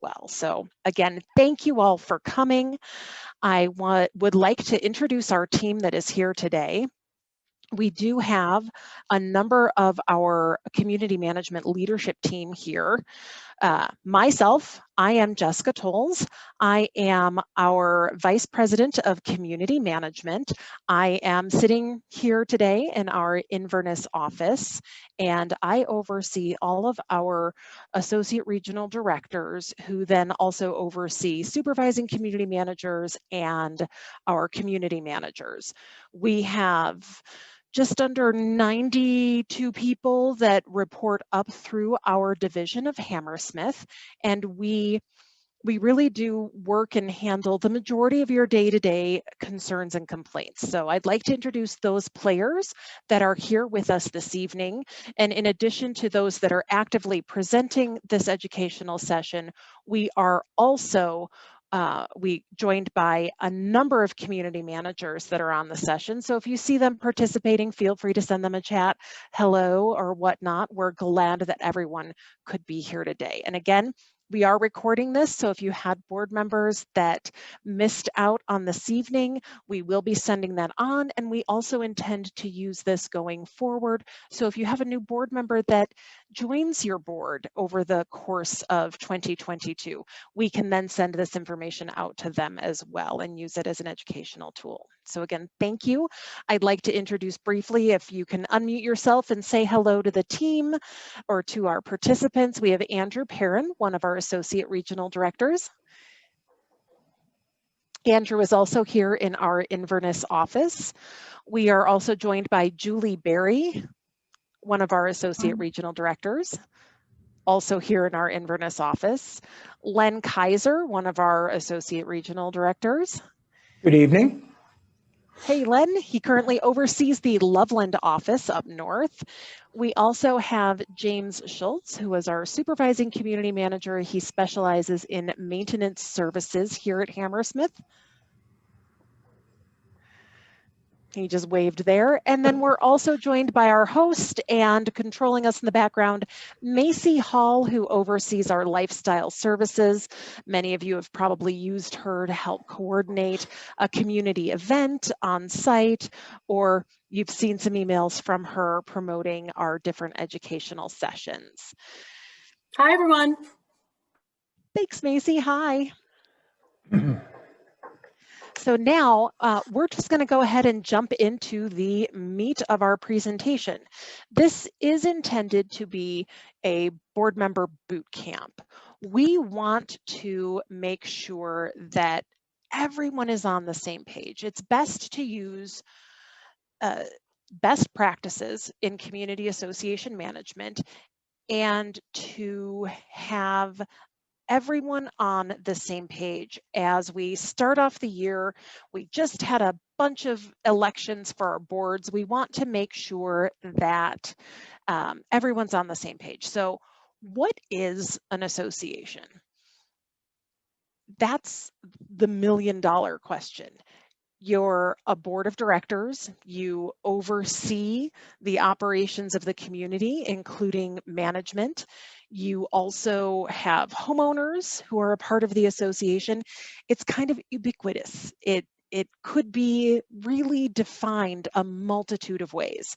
well. So again, thank you all for coming. I would like to introduce our team that is here today. We do have a number of our community management leadership team here. Myself, I am Jessica Tolles. I am our Vice President of Community Management. I am sitting here today in our Inverness office, and I oversee all of our Associate Regional Directors, who then also oversee supervising community managers and our community managers. We have just under 92 people that report up through our division of Hammersmith, and we really do work and handle the majority of your day-to-day concerns and complaints. So I'd like to introduce those players that are here with us this evening. And in addition to those that are actively presenting this educational session, we are also joined by a number of community managers that are on the session. So if you see them participating, feel free to send them a chat, hello, or whatnot. We're glad that everyone could be here today. And again, we are recording this, so if you had board members that missed out on this evening, we will be sending that on, and we also intend to use this going forward. So if you have a new board member that joins your board over the course of 2022, we can then send this information out to them as well and use it as an educational tool. So again, thank you. I'd like to introduce briefly, if you can unmute yourself and say hello to the team or to our participants. We have Andrew Perrin, one of our Associate Regional Directors. Andrew is also here in our Inverness office. We are also joined by Julie Berry, one of our Associate Regional Directors, also here in our Inverness office. Len Kaiser, one of our Associate Regional Directors. Good evening. Hey, Len. He currently oversees the Loveland office up north. We also have James Schultz, who is our supervising community manager. He specializes in maintenance services here at Hammersmith. He just waved there. And then we're also joined by our host and controlling us in the background, Macy Hall, who oversees our lifestyle services. Many of you have probably used her to help coordinate a community event on site, or you've seen some emails from her promoting our different educational sessions. Hi, everyone. Thanks, Macy. Hi. So now we're just going to go ahead and jump into the meat of our presentation. This is intended to be a board member boot camp. We want to make sure that everyone is on the same page. It's best to use best practices in community association management and to have everyone on the same page as we start off the year. We just had a bunch of elections for our boards. We want to make sure that everyone's on the same page. So what is an association? That's the million-dollar question. You're a board of directors. You oversee the operations of the community, including management. You also have homeowners who are a part of the association. It's kind of ubiquitous. It could be really defined a multitude of ways.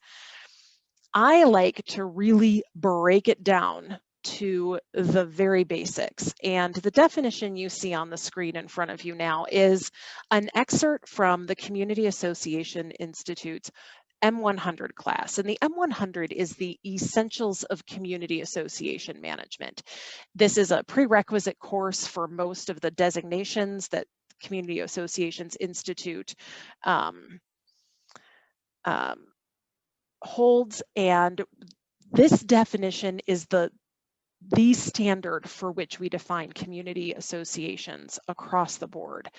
I like to really break it down to the very basics. And the definition you see on the screen in front of you now is an excerpt from the Community Association Institute's M100 class. And the M100 is the Essentials of Community Association Management. This is a prerequisite course for most of the designations that Community Associations Institute holds. And this definition is the standard for which we define community associations across the board.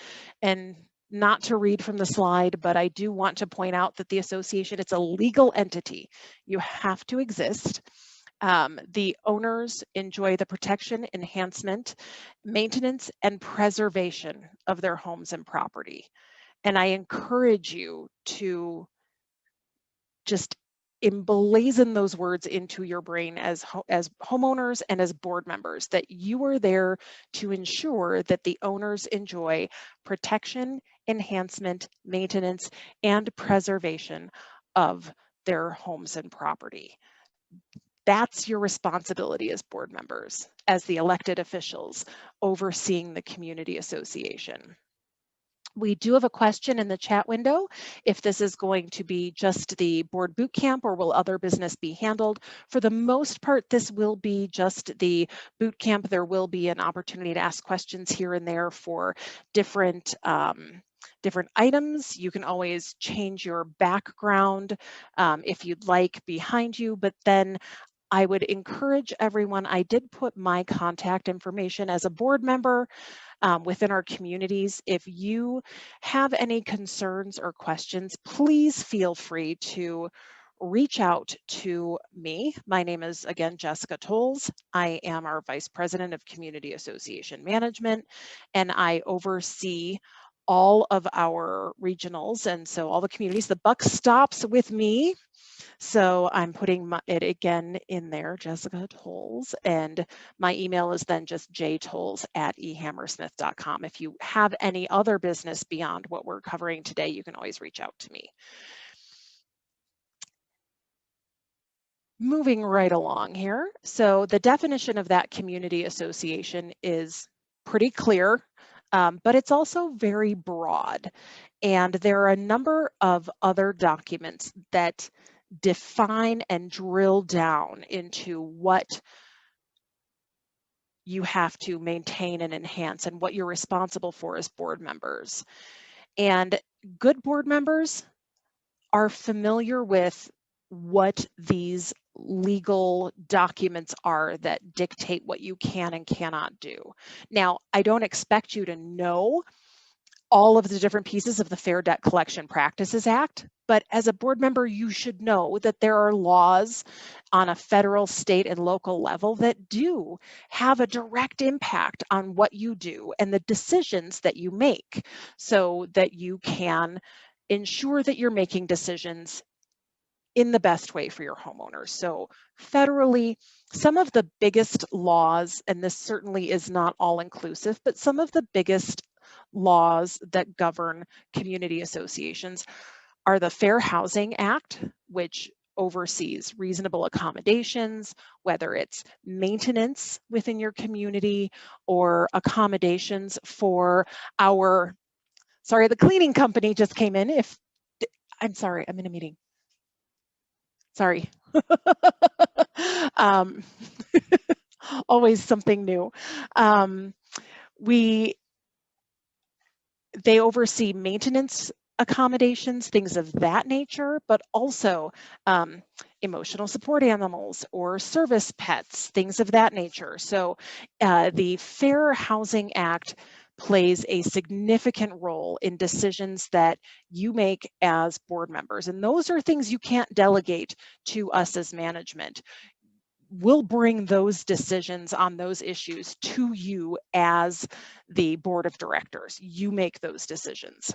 And not to read from the slide, but I do want to point out that the association, it's a legal entity. You have to exist. The owners enjoy the protection, enhancement, maintenance, and preservation of their homes and property. And I encourage you to just emblazon those words into your brain as homeowners and as board members, that you are there to ensure that the owners enjoy protection, enhancement, maintenance, and preservation of their homes and property. That's your responsibility as board members, as the elected officials overseeing the community association. We do have a question in the chat window if this is going to be just the board boot camp or will other business be handled. For the most part, this will be just the boot camp. There will be an opportunity to ask questions here and there for different items. You can always change your background if you'd like behind you, but then I would encourage everyone, I did put my contact information as a board member within our communities. If you have any concerns or questions, please feel free to reach out to me. My name is, again, Jessica Tolles. I am our Vice President of Community Association Management, and I oversee all of our regionals, and so all the communities. The buck stops with me. So I'm putting it again in there, Jessica Tolles, and my email is then just jtolles@ehammersmith.com. If you have any other business beyond what we're covering today, you can always reach out to me. Moving right along here. So the definition of that community association is pretty clear, but it's also very broad. And there are a number of other documents that define and drill down into what you have to maintain and enhance and what you're responsible for as board members. And good board members are familiar with what these legal documents are that dictate what you can and cannot do. Now, I don't expect you to know all of the different pieces of the Fair Debt Collection Practices Act, but as a board member, you should know that there are laws on a federal, state, and local level that do have a direct impact on what you do and the decisions that you make, so that you can ensure that you're making decisions in the best way for your homeowners. So federally, some of the biggest laws, and this certainly is not all inclusive, but some of the biggest laws that govern community associations are the Fair Housing Act, which oversees reasonable accommodations, whether it's maintenance within your community or accommodations for our, sorry, the cleaning company just came in. I'm sorry, I'm in a meeting. Sorry. Always something new. They oversee maintenance accommodations, things of that nature, but also emotional support animals or service pets, things of that nature. So the Fair Housing Act plays a significant role in decisions that you make as board members. And those are things you can't delegate to us as management. We'll bring those decisions on those issues to you as the board of directors. You make those decisions.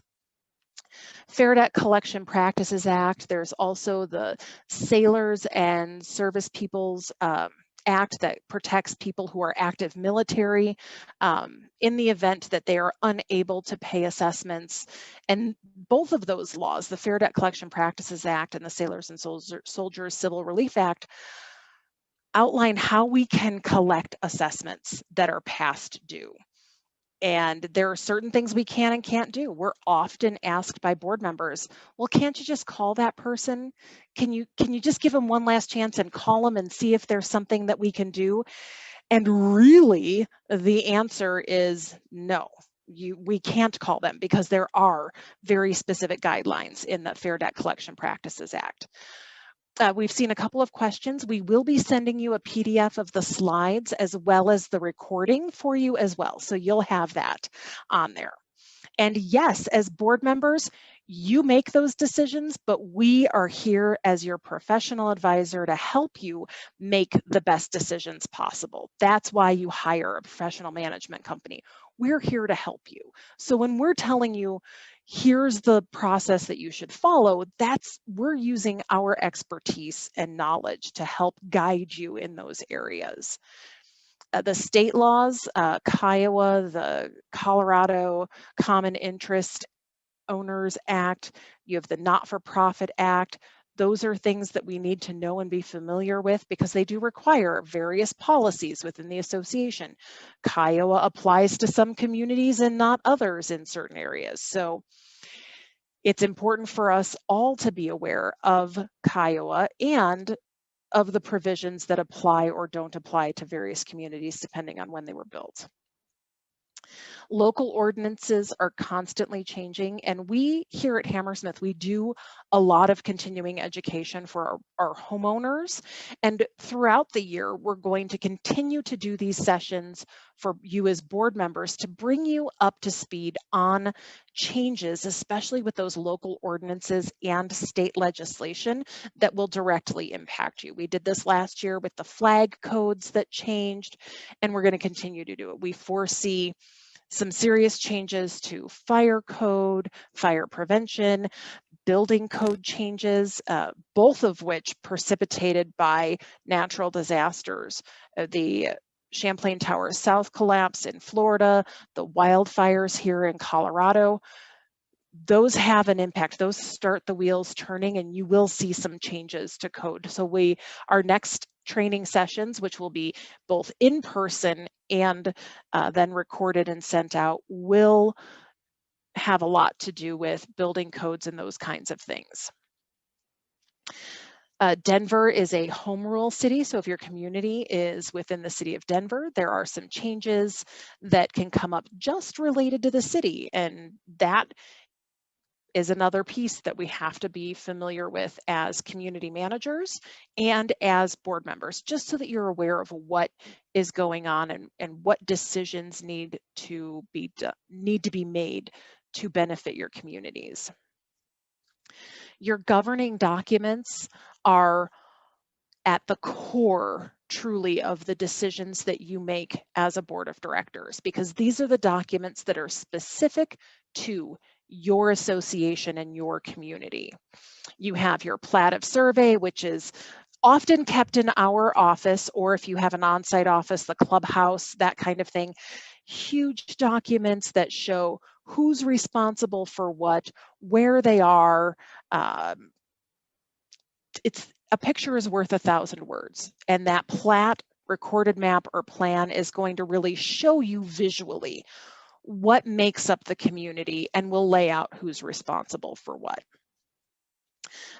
Fair Debt Collection Practices Act. There's also the Sailors and Service Peoples Act that protects people who are active military in the event that they are unable to pay assessments. And both of those laws, the Fair Debt Collection Practices Act and the Sailors and Soldiers Civil Relief Act, outline how we can collect assessments that are past due. And there are certain things we can and can't do. We're often asked by board members, well, can't you just call that person? Can you just give them one last chance and call them and see if there's something that we can do? And really, the answer is no. We can't call them because there are very specific guidelines in the Fair Debt Collection Practices Act. We've seen a couple of questions. We will be sending you a PDF of the slides as well as the recording for you as well. So you'll have that on there. And yes, as board members, You make those decisions, but we are here as your professional advisor to help you make the best decisions possible. That's why you hire a professional management company. We're here to help you. So when we're telling you, here's the process that you should follow, we're using our expertise and knowledge to help guide you in those areas. The state laws, Kiowa, the Colorado Common Interest Owners Act, you have the Not-for-Profit Act. Those are things that we need to know and be familiar with because they do require various policies within the association. Kiowa applies to some communities and not others in certain areas. So it's important for us all to be aware of Kiowa and of the provisions that apply or don't apply to various communities depending on when they were built. Local ordinances are constantly changing, and we here at Hammersmith, we do a lot of continuing education for our homeowners. And throughout the year, we're going to continue to do these sessions for you as board members to bring you up to speed on changes, especially with those local ordinances and state legislation that will directly impact you. We did this last year with the flag codes that changed, and we're going to continue to do it. We foresee some serious changes to fire code, fire prevention, building code changes, both of which precipitated by natural disasters. The Champlain Towers South collapse in Florida, the wildfires here in Colorado, those have an impact. Those start the wheels turning, and you will see some changes to code. So our next training sessions, which will be both in person and then recorded and sent out, will have a lot to do with building codes and those kinds of things. Denver is a home rule city, so if your community is within the city of Denver, there are some changes that can come up just related to the city, and that is another piece that we have to be familiar with as community managers and as board members, just so that you're aware of what is going on and what decisions need to be made to benefit your communities. Your governing documents are at the core truly of the decisions that you make as a board of directors, because these are the documents that are specific to your association and your community. You have your plat of survey, which is often kept in our office, or if you have an on-site office, the clubhouse, that kind of thing. Huge documents that show who's responsible for what, where they are. A picture is worth 1,000 words, and that plat, recorded map, or plan is going to really show you visually what makes up the community and will lay out who's responsible for what.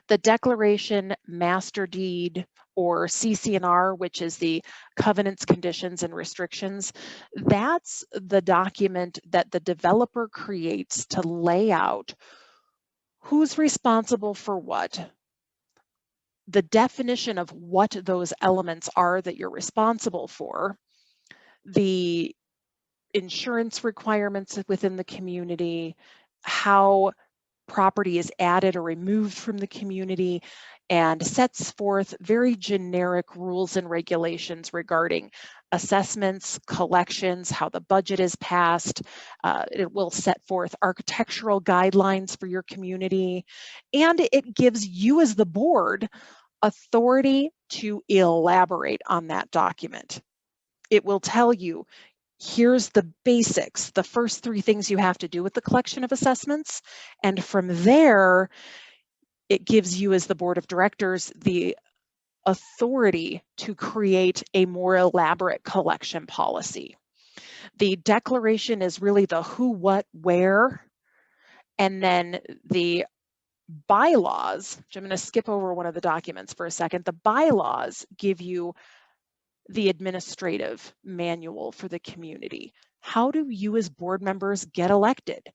The declaration, master deed, or CC&R, which is the covenants, conditions, and restrictions, that's the document that the developer creates to lay out who's responsible for what, the definition of what those elements are that you're responsible for, the insurance requirements within the community, how property is added or removed from the community, and sets forth very generic rules and regulations regarding assessments, collections, how the budget is passed. It will set forth architectural guidelines for your community, and it gives you as the board authority to elaborate on that document. It will tell you, here's the basics, the first 3 things you have to do with the collection of assessments. And from there, it gives you as the board of directors the authority to create a more elaborate collection policy. The declaration is really the who, what, where, and then the bylaws, which I'm going to skip over one of the documents for a second. The bylaws give you the administrative manual for the community. How do you as board members get elected?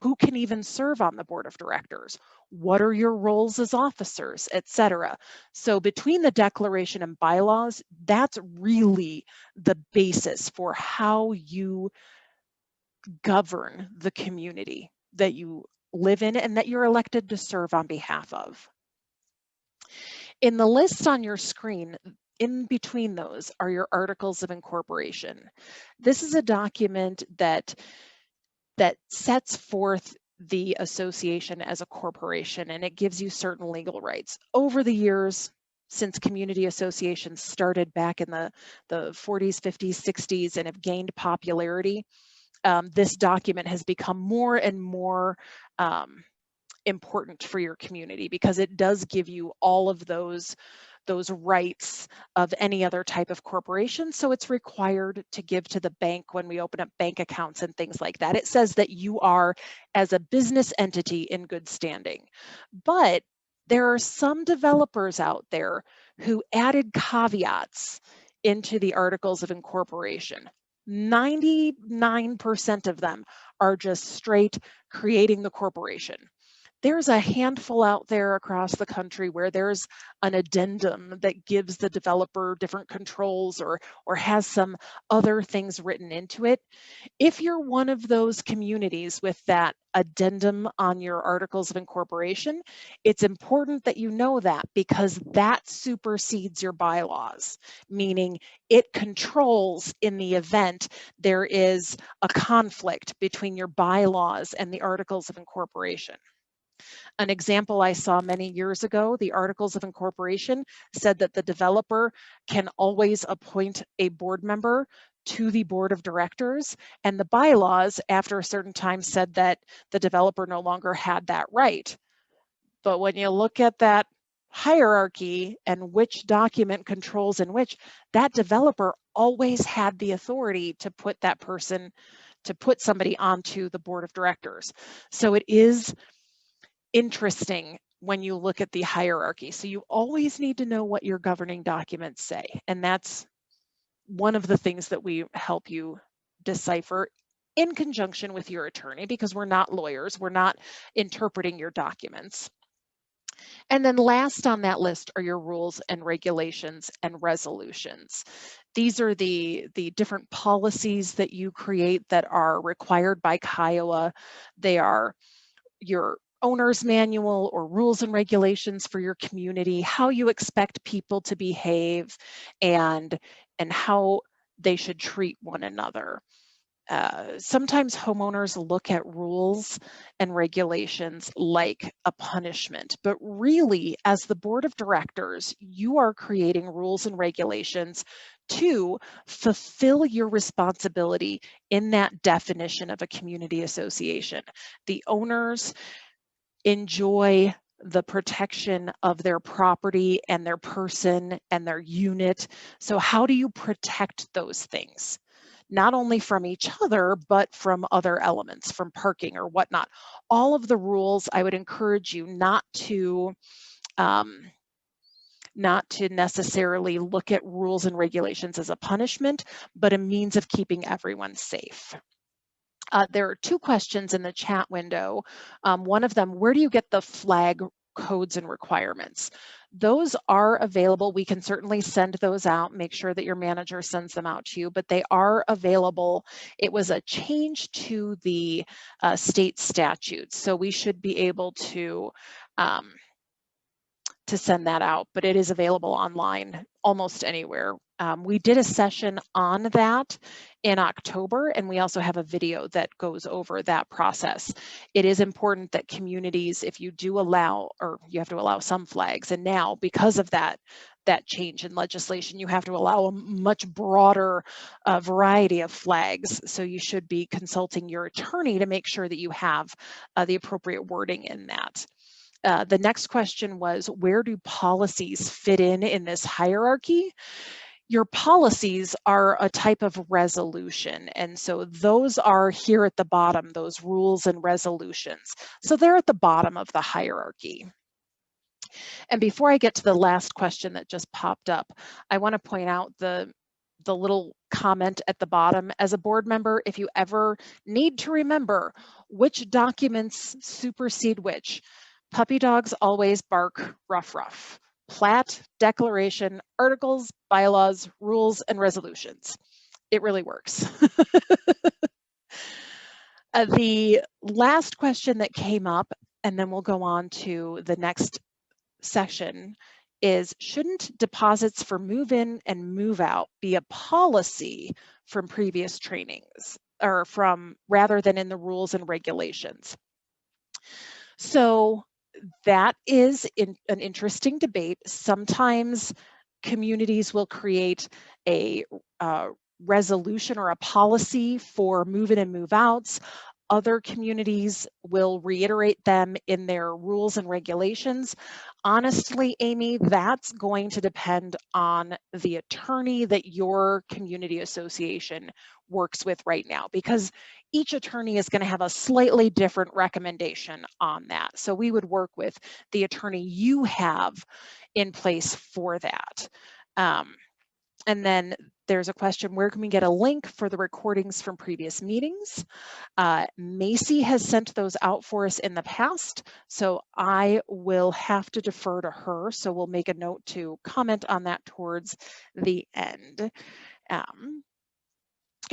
Who can even serve on the board of directors? What are your roles as officers, etc.? So between the declaration and bylaws, that's really the basis for how you govern the community that you live in and that you're elected to serve on behalf of. In the lists on your screen, in between those are your articles of incorporation. This is a document that sets forth the association as a corporation, and it gives you certain legal rights. Over the years, since community associations started back in the 40s, 50s, 60s, and have gained popularity, this document has become more and more important for your community because it does give you all of those rights of any other type of corporation. So it's required to give to the bank when we open up bank accounts and things like that. It says that you are, as a business entity, in good standing. But there are some developers out there who added caveats into the articles of incorporation. 99% of them are just straight creating the corporation. There's a handful out there across the country where there's an addendum that gives the developer different controls or has some other things written into it. If you're one of those communities with that addendum on your articles of incorporation, it's important that you know that because that supersedes your bylaws, meaning it controls in the event there is a conflict between your bylaws and the articles of incorporation. An example I saw many years ago, the articles of incorporation said that the developer can always appoint a board member to the board of directors, and the bylaws after a certain time said that the developer no longer had that right. But when you look at that hierarchy and which document controls in which, that developer always had the authority to put that person, to put somebody onto the board of directors. So it is interesting when you look at the hierarchy. So you always need to know what your governing documents say. And that's one of the things that we help you decipher in conjunction with your attorney, because we're not lawyers, we're not interpreting your documents. And then last on that list are your rules and regulations and resolutions. These are the different policies that you create that are required by Kiowa. They are your owner's manual or rules and regulations for your community, how you expect people to behave, and how they should treat one another. Sometimes homeowners look at rules and regulations like a punishment, but really, as the board of directors, you are creating rules and regulations to fulfill your responsibility in that definition of a community association. The owners enjoy the protection of their property and their person and their unit. So how do you protect those things? Not only from each other, but from other elements, from parking or whatnot. All of the rules, I would encourage you not to necessarily look at rules and regulations as a punishment, but a means of keeping everyone safe. There are two questions in the chat window. One of them, where do you get the flag codes and requirements? Those are available. We can certainly send those out, make sure that your manager sends them out to you, but they are available. It was a change to the state statutes, so we should be able to send that out, but it is available online almost anywhere. We did a session on that in October, and we also have a video that goes over that process. It is important that communities, if you do allow, or you have to allow some flags, and now because of that change in legislation, you have to allow a much broader variety of flags. So you should be consulting your attorney to make sure that you have the appropriate wording in that. The next question was, where do policies fit in this hierarchy? Your policies are a type of resolution, and so those are here at the bottom, those rules and resolutions. So they're at the bottom of the hierarchy. And before I get to the last question that just popped up, I want to point out the little comment at the bottom. As a board member, if you ever need to remember which documents supersede which, puppy dogs always bark rough, rough. Plat, declaration, articles, bylaws, rules, and resolutions. It really works. The last question that came up, and then we'll go on to the next section, is shouldn't deposits for move in and move out be a policy from previous trainings, or from rather than in the rules and regulations? So that is an interesting debate. Sometimes communities will create a resolution or a policy for move in and move outs. Other communities will reiterate them in their rules and regulations. Honestly, Amy, that's going to depend on the attorney that your community association works with right now, because each attorney is going to have a slightly different recommendation on that. So we would work with the attorney you have in place for that. And then there's a question, where can we get a link for the recordings from previous meetings? Macy has sent those out for us in the past, so I will have to defer to her. So we'll make a note to comment on that towards the end.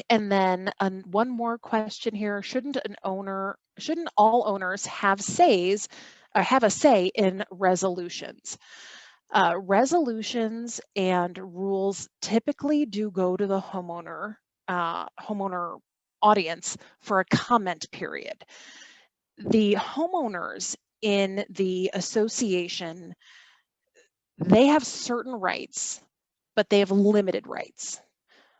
And then one more question here, shouldn't all owners have a say in resolutions? Resolutions and rules typically do go to the homeowner audience for a comment period. The homeowners in the association, they have certain rights, but they have limited rights.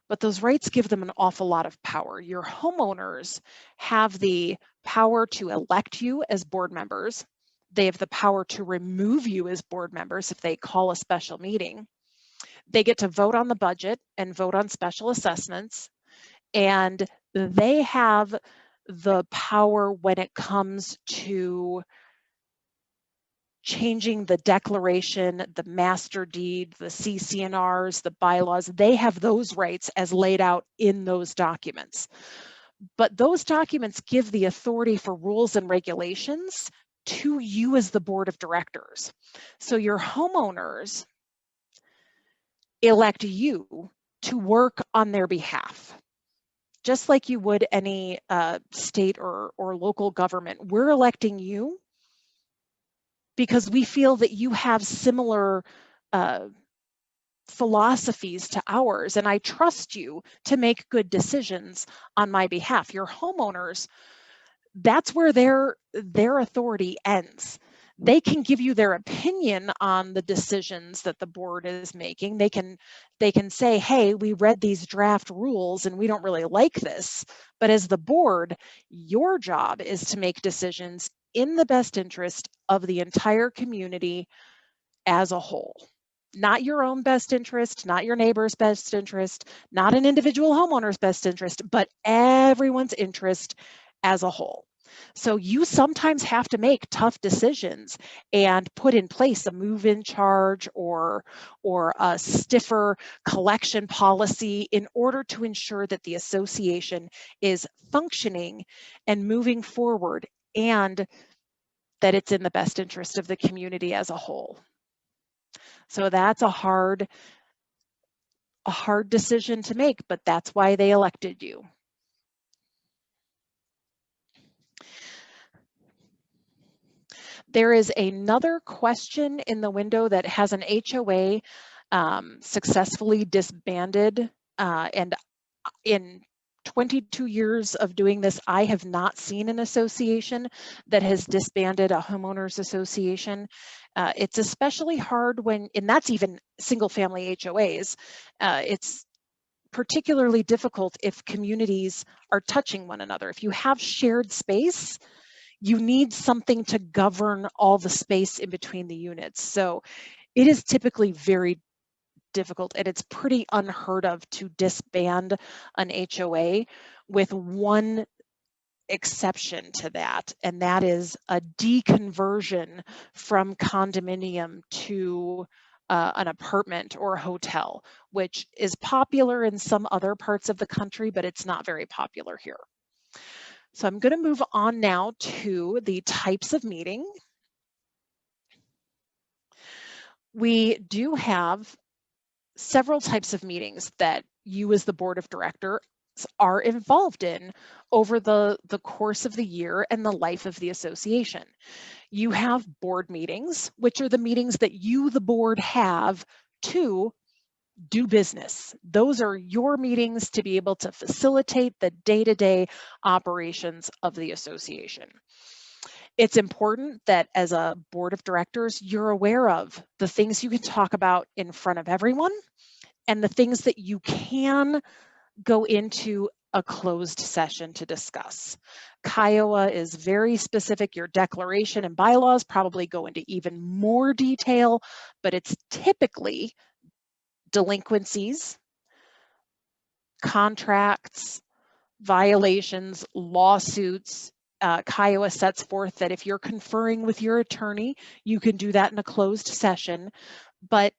But those rights give them an awful lot of power. Your homeowners have the power to elect you as board members. They have the power to remove you as board members if they call a special meeting. They get to vote on the budget and vote on special assessments. And they have the power when it comes to changing the declaration, the master deed, the CC&Rs, the bylaws. They have those rights as laid out in those documents. But those documents give the authority for rules and regulations to you as the board of directors. So your homeowners elect you to work on their behalf. Just like you would any state or local government, we're electing you because we feel that you have similar philosophies to ours, and I trust you to make good decisions on my behalf. Your homeowners, that's where their authority ends. They can give you their opinion on the decisions that the board is making. They can say, hey, we read these draft rules and we don't really like this. But as the board, your job is to make decisions in the best interest of the entire community as a whole. Not your own best interest, not your neighbor's best interest, not an individual homeowner's best interest, but everyone's interest as a whole. So you sometimes have to make tough decisions and put in place a move-in charge or a stiffer collection policy in order to ensure that the association is functioning and moving forward, and that it's in the best interest of the community as a whole. So that's a hard decision to make, but that's why they elected you. There is another question in the window that has an HOA successfully disbanded, and in 22 years of doing this, I have not seen an association that has disbanded a homeowners association. It's especially hard when, and that's even single family HOAs, it's particularly difficult if communities are touching one another. If you have shared space, you need something to govern all the space in between the units. So it is typically very difficult, and it's pretty unheard of to disband an HOA, with one exception to that, and that is a deconversion from condominium to an apartment or a hotel, which is popular in some other parts of the country, but it's not very popular here. So I'm going to move on now to the types of meeting. We do have several types of meetings that you as the board of director are involved in over the course of the year and the life of the association. You have board meetings, which are the meetings that you, the board, have to do business. Those are your meetings to be able to facilitate the day-to-day operations of the association. It's important that as a board of directors, you're aware of the things you can talk about in front of everyone and the things that you can go into a closed session to discuss. Kiowa is very specific. Your declaration and bylaws probably go into even more detail, but it's typically delinquencies, contracts, violations, lawsuits. Kiowa sets forth that if you're conferring with your attorney, you can do that in a closed session, but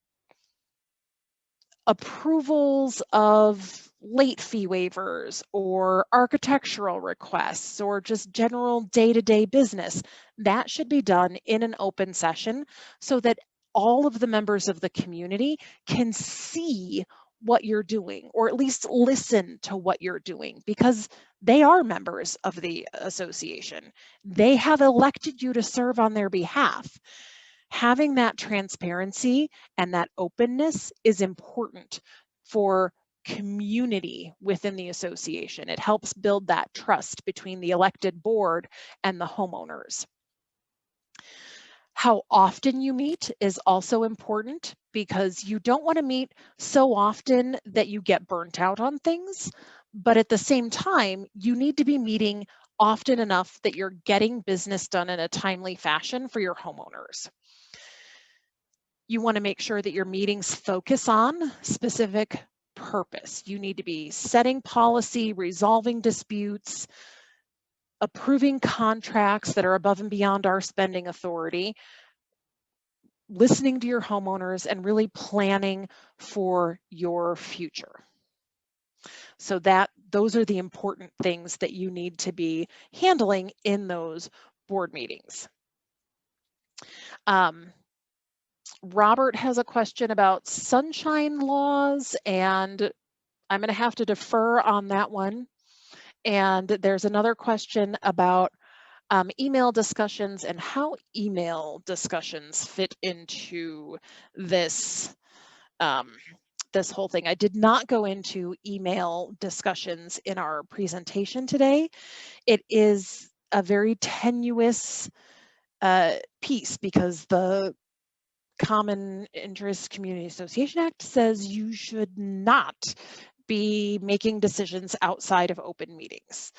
approvals of late fee waivers or architectural requests or just general day-to-day business, that should be done in an open session so that all of the members of the community can see what you're doing, or at least listen to what you're doing, because they are members of the association. They have elected you to serve on their behalf. Having that transparency and that openness is important for community within the association. It helps build that trust between the elected board and the homeowners. How often you meet is also important, because you don't want to meet so often that you get burnt out on things, but at the same time, you need to be meeting often enough that you're getting business done in a timely fashion for your homeowners. You want to make sure that your meetings focus on specific purpose. You need to be setting policy, resolving disputes, approving contracts that are above and beyond our spending authority, listening to your homeowners, and really planning for your future. So those are the important things that you need to be handling in those board meetings. Robert has a question about sunshine laws, and I'm going to have to defer on that one. And there's another question about email discussions and how email discussions fit into this this whole thing. I did not go into email discussions in our presentation today. It is a very tenuous piece, because the Common Interest Community Association Act says you should not be making decisions outside of open meetings.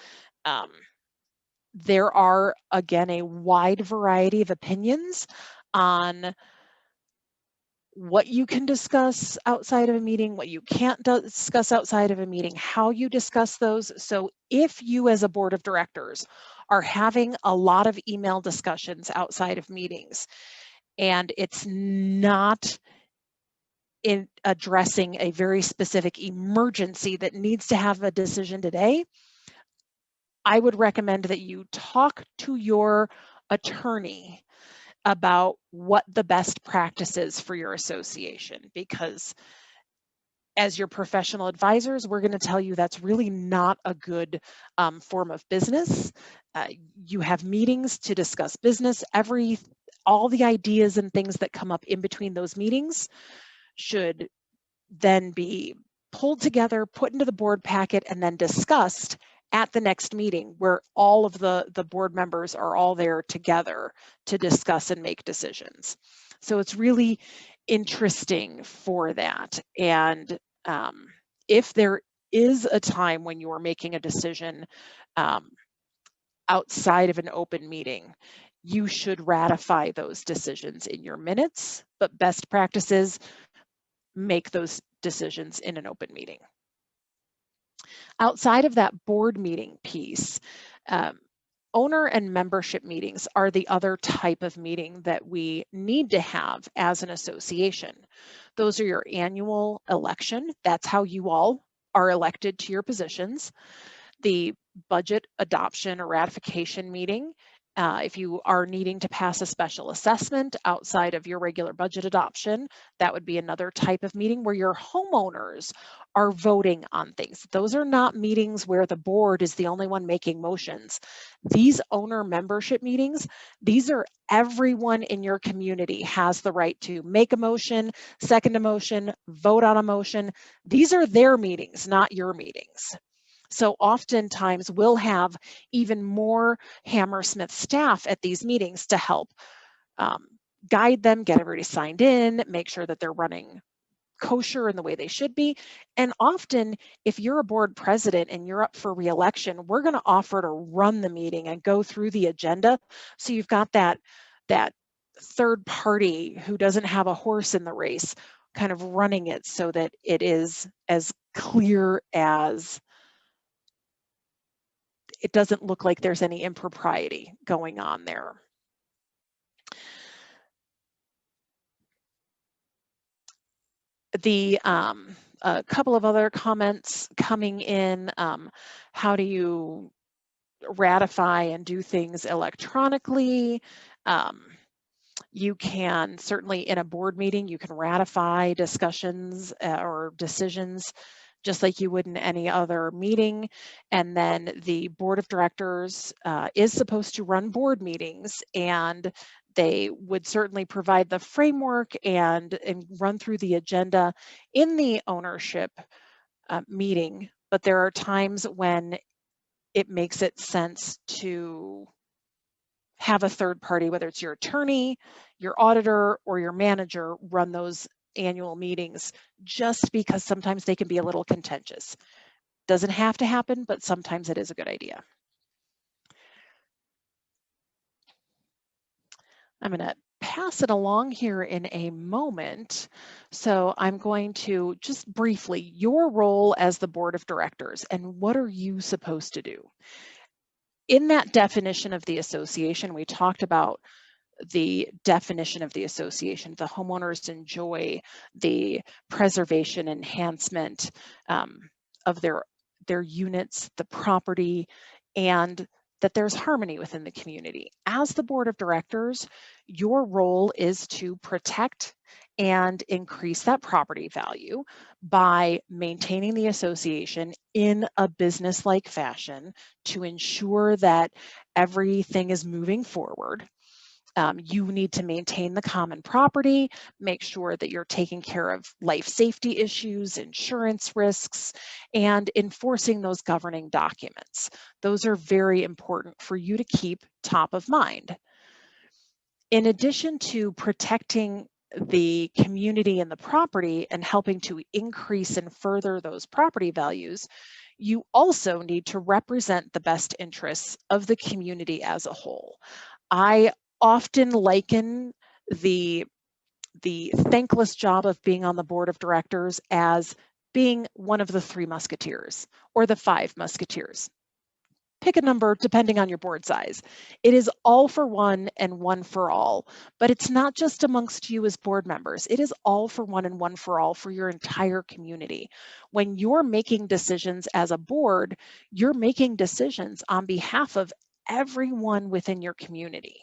There are, again, a wide variety of opinions on what you can discuss outside of a meeting, what you can't discuss outside of a meeting, how you discuss those. So if you as a board of directors are having a lot of email discussions outside of meetings, and it's not in addressing a very specific emergency that needs to have a decision today, I would recommend that you talk to your attorney about what the best practice is for your association, because as your professional advisors, we're going to tell you that's really not a good form of business. You have meetings to discuss business. All the ideas and things that come up in between those meetings should then be pulled together, put into the board packet, and then discussed at the next meeting, where all of the board members are all there together to discuss and make decisions. So it's really interesting for that. And if there is a time when you are making a decision outside of an open meeting, you should ratify those decisions in your minutes, but best practices, make those decisions in an open meeting. Outside of that board meeting piece, owner and membership meetings are the other type of meeting that we need to have as an association. Those are your annual election. That's how you all are elected to your positions. The budget adoption or ratification meeting If you are needing to pass a special assessment outside of your regular budget adoption, that would be another type of meeting where your homeowners are voting on things. Those are not meetings where the board is the only one making motions. These owner membership meetings, these are everyone in your community has the right to make a motion, second a motion, vote on a motion. These are their meetings, not your meetings. So oftentimes we'll have even more Hammersmith staff at these meetings to help guide them, get everybody signed in, make sure that they're running kosher in the way they should be. And often, if you're a board president and you're up for reelection, we're going to offer to run the meeting and go through the agenda. So you've got that third party who doesn't have a horse in the race kind of running it so that it is as clear as it doesn't look like there's any impropriety going on there. A couple of other comments coming in. How do you ratify and do things electronically? You can certainly, in a board meeting, you can ratify discussions or decisions just like you would in any other meeting. And then the board of directors is supposed to run board meetings, and they would certainly provide the framework and run through the agenda in the ownership meeting. But there are times when it makes it sense to have a third party, whether it's your attorney, your auditor, or your manager, run those annual meetings, just because sometimes they can be a little contentious. Doesn't have to happen, but sometimes it is a good idea. I'm going to pass it along here in a moment. So I'm going to just briefly, your role as the board of directors and what are you supposed to do? In that definition of the association, we talked about the definition of the association. The homeowners enjoy the preservation, enhancement of their units, the property, and that there's harmony within the community. As the board of directors, your role is to protect and increase that property value by maintaining the association in a business-like fashion to ensure that everything is moving forward. You need to maintain the common property, make sure that you're taking care of life safety issues, insurance risks, and enforcing those governing documents. Those are very important for you to keep top of mind. In addition to protecting the community and the property and helping to increase and further those property values, you also need to represent the best interests of the community as a whole. I often liken the thankless job of being on the board of directors as being one of the 3 musketeers or the 5 musketeers. Pick a number depending on your board size. It is all for one and one for all, but it's not just amongst you as board members. It is all for one and one for all for your entire community. When you're making decisions as a board, you're making decisions on behalf of everyone within your community.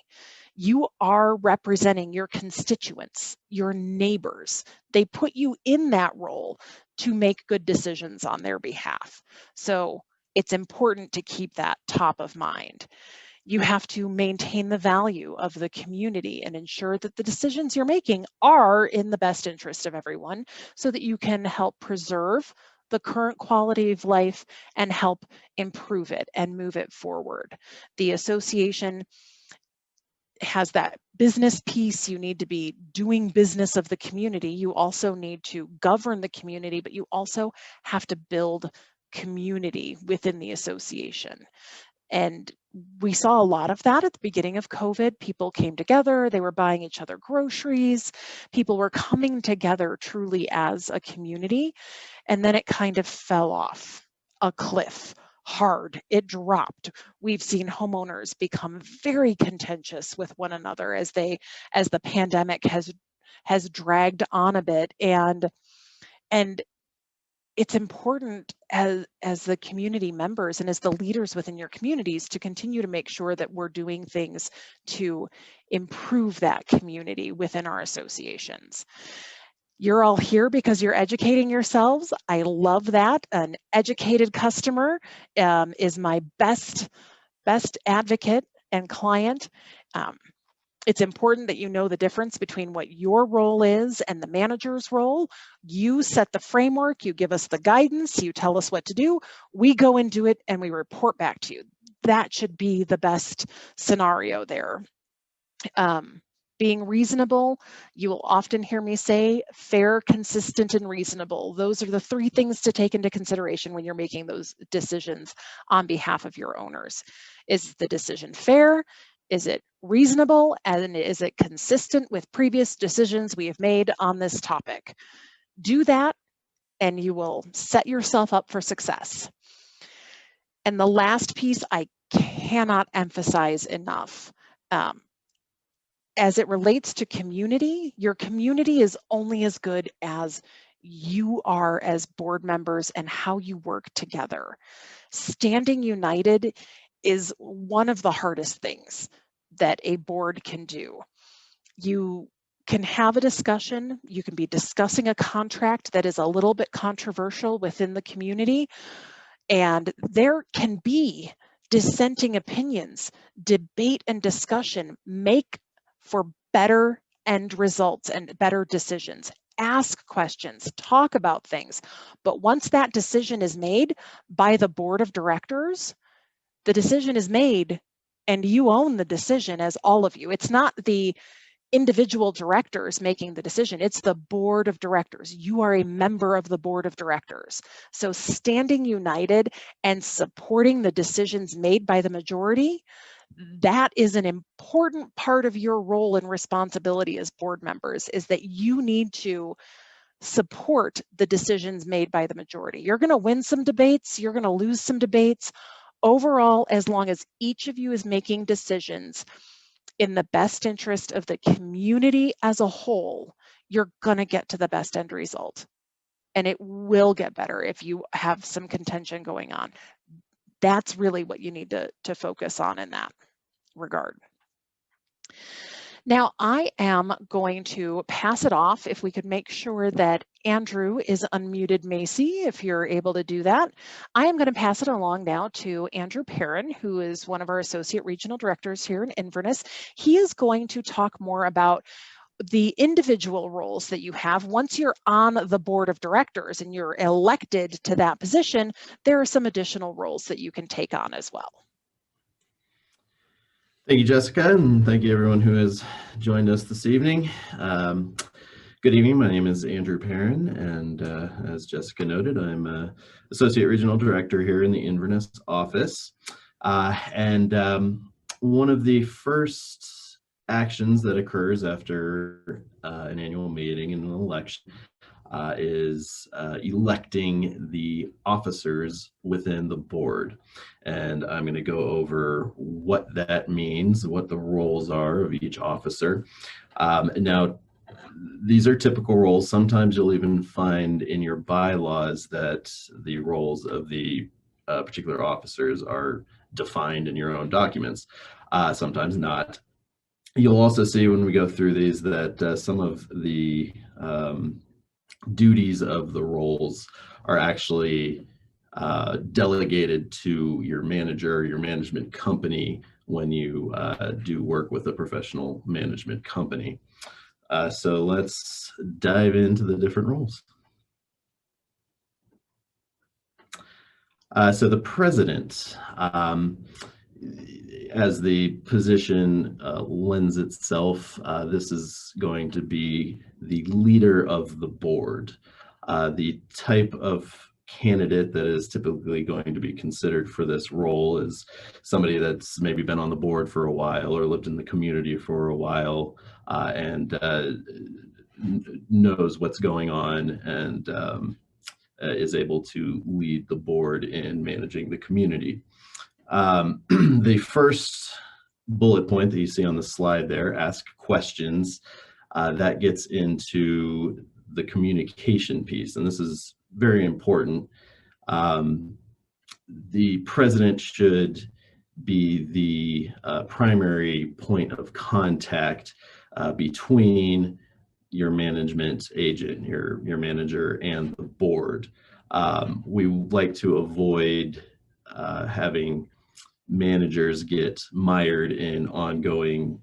You are representing your constituents, your neighbors. They put you in that role to make good decisions on their behalf. So it's important to keep that top of mind. You have to maintain the value of the community and ensure that the decisions you're making are in the best interest of everyone so that you can help preserve the current quality of life and help improve it and move it forward. The association has that business piece. You need to be doing business of the community. You also need to govern the community, but you also have to build community within the association. And we saw a lot of that at the beginning of COVID. People came together, they were buying each other groceries, people were coming together truly as a community, and then it kind of fell off a cliff. Hard, it dropped. We've seen homeowners become very contentious with one another as the pandemic has dragged on a bit, and it's important as the community members and as the leaders within your communities to continue to make sure that we're doing things to improve that community within our associations. You're all here because you're educating yourselves. I love that. An educated customer is my best advocate and client. It's important that you know the difference between what your role is and the manager's role. You set the framework, you give us the guidance, you tell us what to do, we go and do it, and we report back to you. That should be the best scenario there. Being reasonable, you will often hear me say fair, consistent, and reasonable. Those are the three things to take into consideration when you're making those decisions on behalf of your owners. Is the decision fair? Is it reasonable? And is it consistent with previous decisions we have made on this topic? Do that, and you will set yourself up for success. And the last piece I cannot emphasize enough. As it relates to community, your community is only as good as you are as board members and how you work together. Standing united is one of the hardest things that a board can do. You can have a discussion, you can be discussing a contract that is a little bit controversial within the community, and there can be dissenting opinions. Debate and discussion make for better end results and better decisions. Ask questions, talk about things. But once that decision is made by the board of directors, the decision is made and you own the decision as all of you. It's not the individual directors making the decision, it's the board of directors. You are a member of the board of directors. So standing united and supporting the decisions made by the majority, that is an important part of your role and responsibility as board members, is that you need to support the decisions made by the majority. You're going to win some debates, you're going to lose some debates. Overall, as long as each of you is making decisions in the best interest of the community as a whole, you're going to get to the best end result. And it will get better if you have some contention going on. That's really what you need to focus on in that regard. Now, I am going to pass it off. If we could make sure that Andrew is unmuted, Macy, if you're able to do that. I am going to pass it along now to Andrew Perrin, who is one of our associate regional directors here in Inverness. He is going to talk more about the individual roles that you have. Once you're on the board of directors and you're elected to that position, there are some additional roles that you can take on as well. Thank you, Jessica, and thank you everyone who has joined us this evening. Good evening. My name is Andrew Perrin, and as Jessica noted, I'm Associate Regional Director here in the Inverness office. One of the first actions that occurs after an annual meeting and an election is electing the officers within the board. And I'm going to go over what that means, what the roles are of each officer. Now, these are typical roles. Sometimes you'll even find in your bylaws that the roles of the particular officers are defined in your own documents. Sometimes not. You'll also see when we go through these that some of the duties of the roles are actually delegated to your manager, your management company, when you do work with a professional management company. So let's dive into the different roles. So the president, as the position lends itself, this is going to be the leader of the board. The type of candidate that is typically going to be considered for this role is somebody that's maybe been on the board for a while or lived in the community for a while and knows what's going on and is able to lead the board in managing the community. The first bullet point that you see on the slide there, ask questions, that gets into the communication piece. And this is very important. The president should be the primary point of contact between your management agent, your manager, and the board. We like to avoid having managers get mired in ongoing,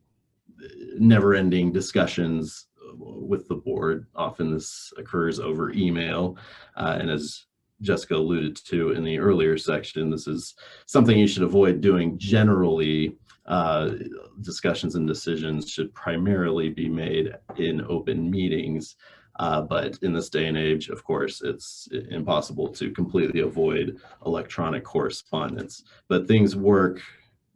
never-ending discussions with the board. Often this occurs over email, and as Jessica alluded to in the earlier section, this is something you should avoid doing generally. Discussions and decisions should primarily be made in open meetings, but in this day and age, of course, it's impossible to completely avoid electronic correspondence. But things work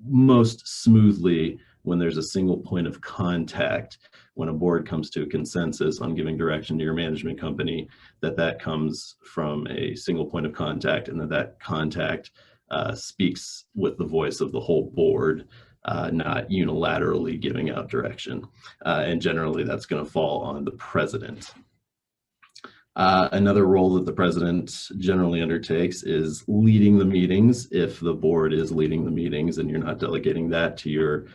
most smoothly when there's a single point of contact. When a board comes to a consensus on giving direction to your management company, that comes from a single point of contact, and that contact speaks with the voice of the whole board, not unilaterally giving out direction. And generally that's going to fall on the president. Another role that the president generally undertakes is leading the meetings. If the board is leading the meetings and you're not delegating that to your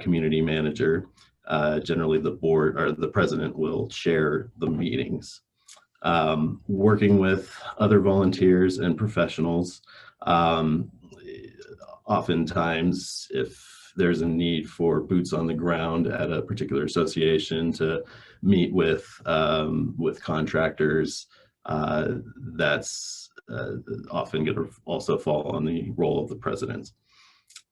community manager, generally the board or the president will chair the meetings. Working with other volunteers and professionals. Oftentimes, if there's a need for boots on the ground at a particular association to meet with contractors, that's often going to also fall on the role of the president.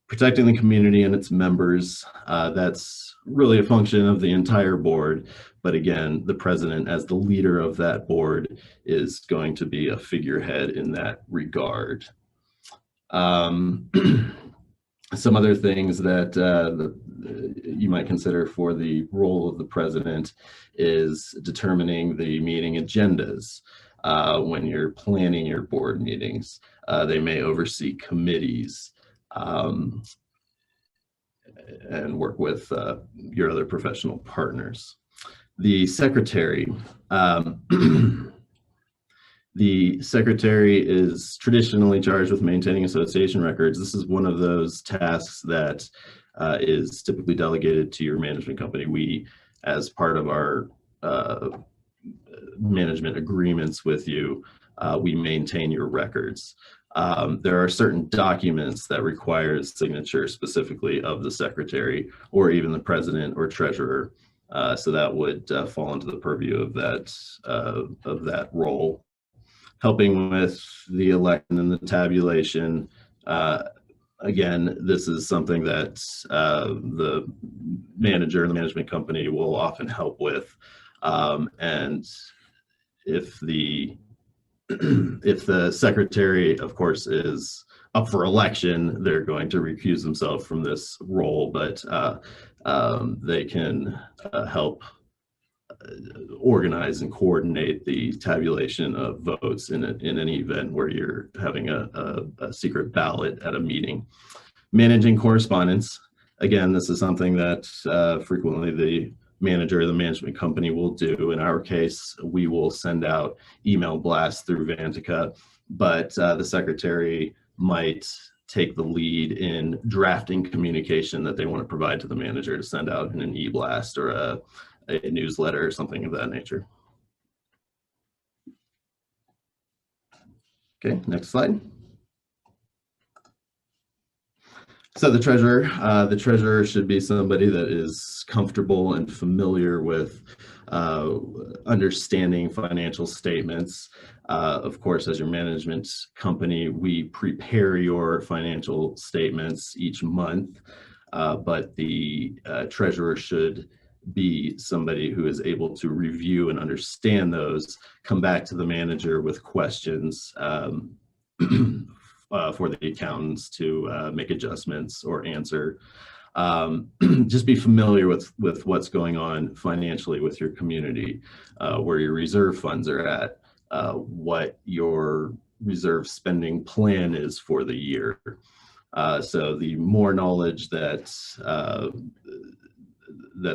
Protecting the community and its members, that's really a function of the entire board. But again, the president as the leader of that board is going to be a figurehead in that regard. Some other things that you might consider for the role of the president is determining the meeting agendas. When you're planning your board meetings, they may oversee committees and work with your other professional partners. The secretary. The secretary is traditionally charged with maintaining association records. This is one of those tasks that is typically delegated to your management company. We, as part of our management agreements with you, we maintain your records. There are certain documents that require signature specifically of the secretary or even the president or treasurer. So that would fall into the purview of that role. Helping with the election and the tabulation. Again, this is something that the manager and the management company will often help with. And if the secretary, of course, is up for election, they're going to recuse themselves from this role, but they can help organize and coordinate the tabulation of votes in any event where you're having a secret ballot at a meeting. Managing correspondence. Again, this is something that frequently the manager or the management company will do. In our case, we will send out email blasts through Vantica, but the secretary might take the lead in drafting communication that they want to provide to the manager to send out in an e-blast or a newsletter or something of that nature. Okay, next slide. So the treasurer should be somebody that is comfortable and familiar with understanding financial statements. Of course, as your management company, we prepare your financial statements each month, but the treasurer should be somebody who is able to review and understand those, come back to the manager with questions for the accountants to make adjustments or answer. Just be familiar with what's going on financially with your community, where your reserve funds are at, what your reserve spending plan is for the year. So the more knowledge that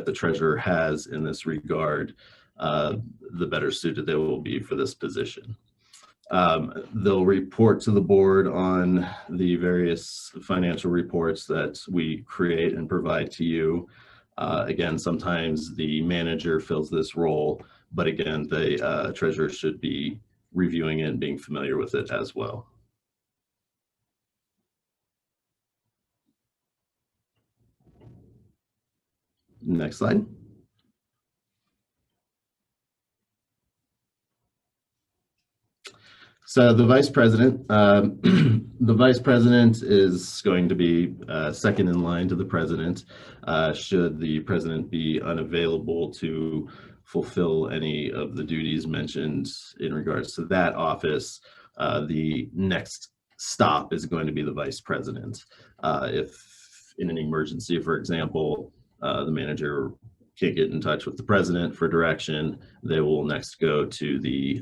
the treasurer has in this regard, the better suited they will be for this position. They'll report to the board on the various financial reports that we create and provide to you. Again, sometimes the manager fills this role, but again, the treasurer should be reviewing it and being familiar with it as well. Next slide. So the vice president, the vice president is going to be second in line to the president. Should the president be unavailable to fulfill any of the duties mentioned in regards to that office, the next stop is going to be the vice president. If in an emergency, for example, the manager can't get in touch with the president for direction, they will next go to the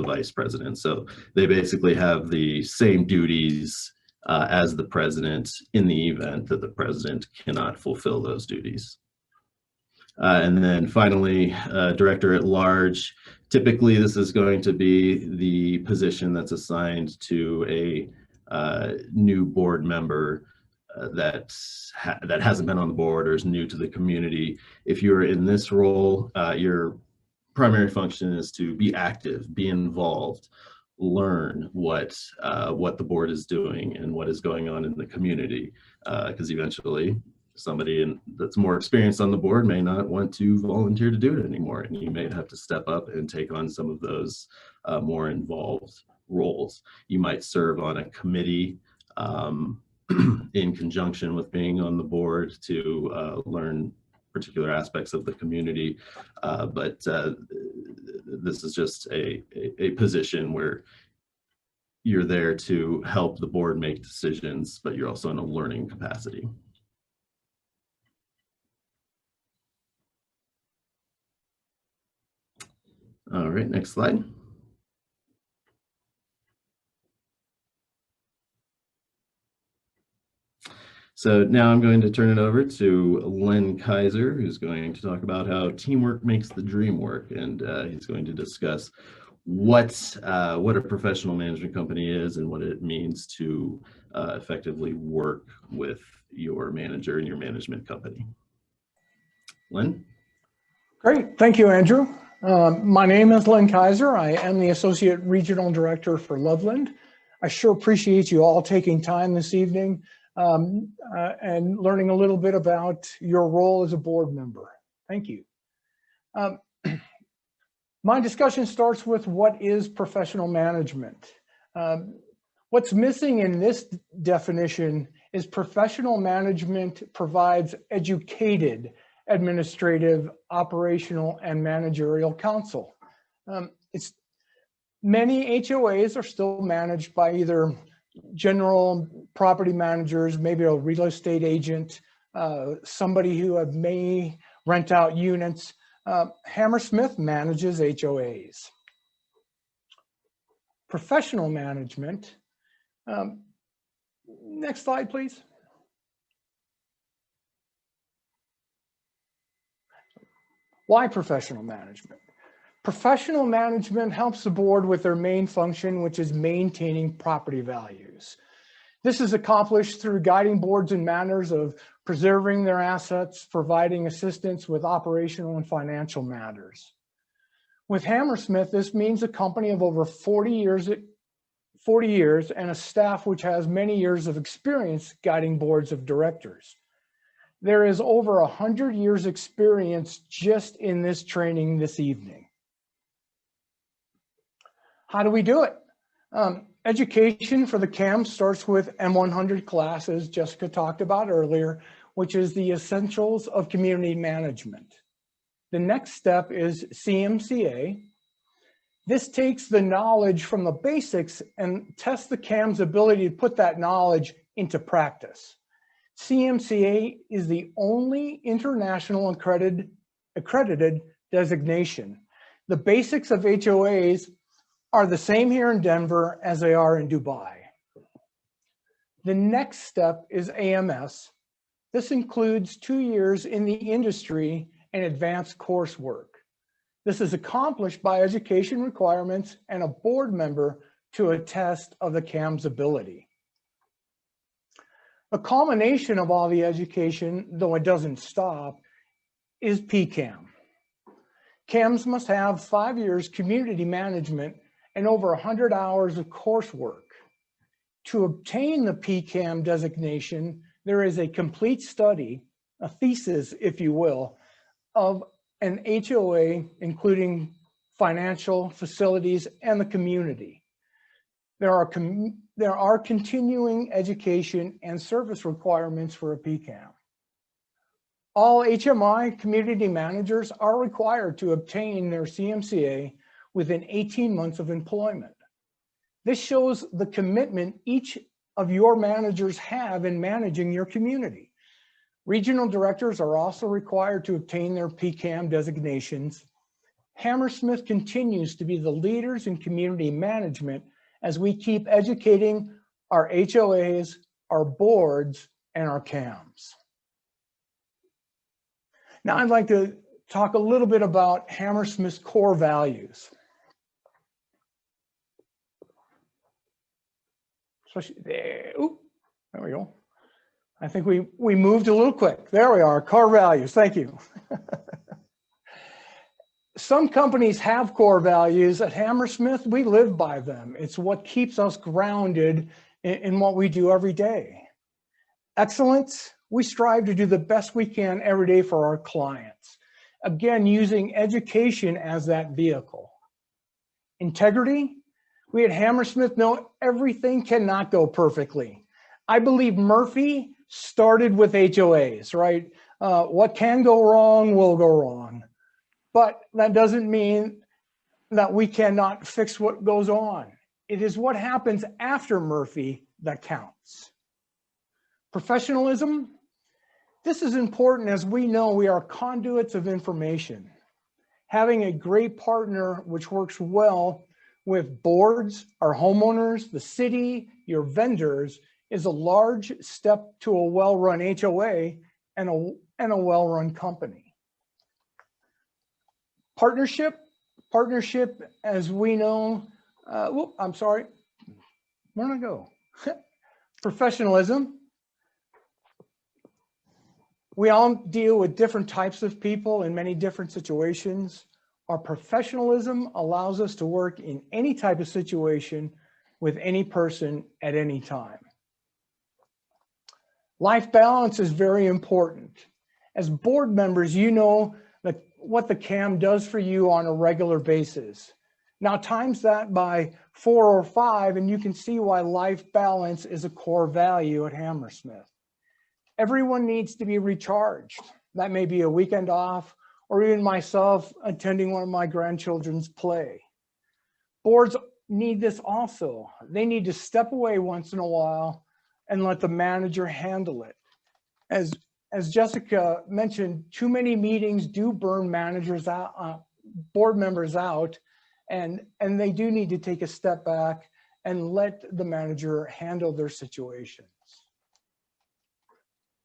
vice president. So they basically have the same duties as the president in the event that the president cannot fulfill those duties. And then finally, director at large. Typically, this is going to be the position that's assigned to a new board member that hasn't been on the board or is new to the community. If you're in this role, your primary function is to be active, be involved, learn what the board is doing and what is going on in the community, because eventually somebody that's more experienced on the board may not want to volunteer to do it anymore, and you may have to step up and take on some of those more involved roles. You might serve on a committee in conjunction with being on the board to learn particular aspects of the community, but this is just a position where you're there to help the board make decisions, but you're also in a learning capacity. All right, next slide. So now I'm going to turn it over to Len Kaiser, who's going to talk about how teamwork makes the dream work, and he's going to discuss what a professional management company is and what it means to effectively work with your manager and your management company. Len? Great, thank you, Andrew. My name is Len Kaiser. I am the Associate Regional Director for Loveland. I sure appreciate you all taking time this evening and learning a little bit about your role as a board member. Thank you. My discussion starts with what is professional management. What's missing in this definition is professional management provides educated administrative, operational, and managerial counsel. Many HOAs are still managed by either general property managers, maybe a real estate agent, somebody who may rent out units. Hammersmith manages HOAs. Professional management. Next slide, please. Why professional management? Professional management helps the board with their main function, which is maintaining property values. This is accomplished through guiding boards in matters of preserving their assets, providing assistance with operational and financial matters. With Hammersmith, this means a company of over 40 years and a staff which has many years of experience guiding boards of directors. There is over 100 years experience just in this training this evening. How do we do it? Education for the CAM starts with M100 classes Jessica talked about earlier, which is the essentials of community management. The next step is CMCA. This takes the knowledge from the basics and tests the CAM's ability to put that knowledge into practice. CMCA is the only international accredited designation. The basics of HOAs are the same here in Denver as they are in Dubai. The next step is AMS. This includes 2 years in the industry and advanced coursework. This is accomplished by education requirements and a board member to a test of the CAM's ability. The culmination of all the education, though it doesn't stop, is PCAM. CAMs must have 5 years community management and over 100 hours of coursework. To obtain the PCAM designation, there is a complete study, a thesis, if you will, of an HOA, including financial, facilities, and the community. There are continuing education and service requirements for a PCAM. All HMI community managers are required to obtain their CMCA within 18 months of employment. This shows the commitment each of your managers have in managing your community. Regional directors are also required to obtain their PCAM designations. Hammersmith continues to be the leaders in community management as we keep educating our HOAs, our boards, and our CAMs. Now I'd like to talk a little bit about Hammersmith's core values. Especially there, there we go. I think we moved a little quick. There we are, core values, thank you. Some companies have core values. At Hammersmith, we live by them. It's what keeps us grounded in what we do every day. Excellence, we strive to do the best we can every day for our clients. Again, using education as that vehicle. Integrity, we at Hammersmith know everything cannot go perfectly. I believe Murphy started with HOAs, right? What can go wrong will go wrong. But that doesn't mean that we cannot fix what goes on. It is what happens after Murphy that counts. Professionalism, this is important as we know we are conduits of information. Having a great partner which works well with boards, our homeowners, the city, your vendors is a large step to a well-run HOA and a well-run company. Partnership, as we know, I'm sorry, where did I go? Professionalism. We all deal with different types of people in many different situations. Our professionalism allows us to work in any type of situation with any person at any time. Life balance is very important. As board members, you know what the CAM does for you on a regular basis. Now times that by 4 or 5 and you can see why life balance is a core value at Hammersmith. Everyone needs to be recharged. That may be a weekend off or even myself attending one of my grandchildren's play. Boards need this also. They need to step away once in a while and let the manager handle it. As Jessica mentioned, too many meetings do burn managers out, board members out, and they do need to take a step back and let the manager handle their situations.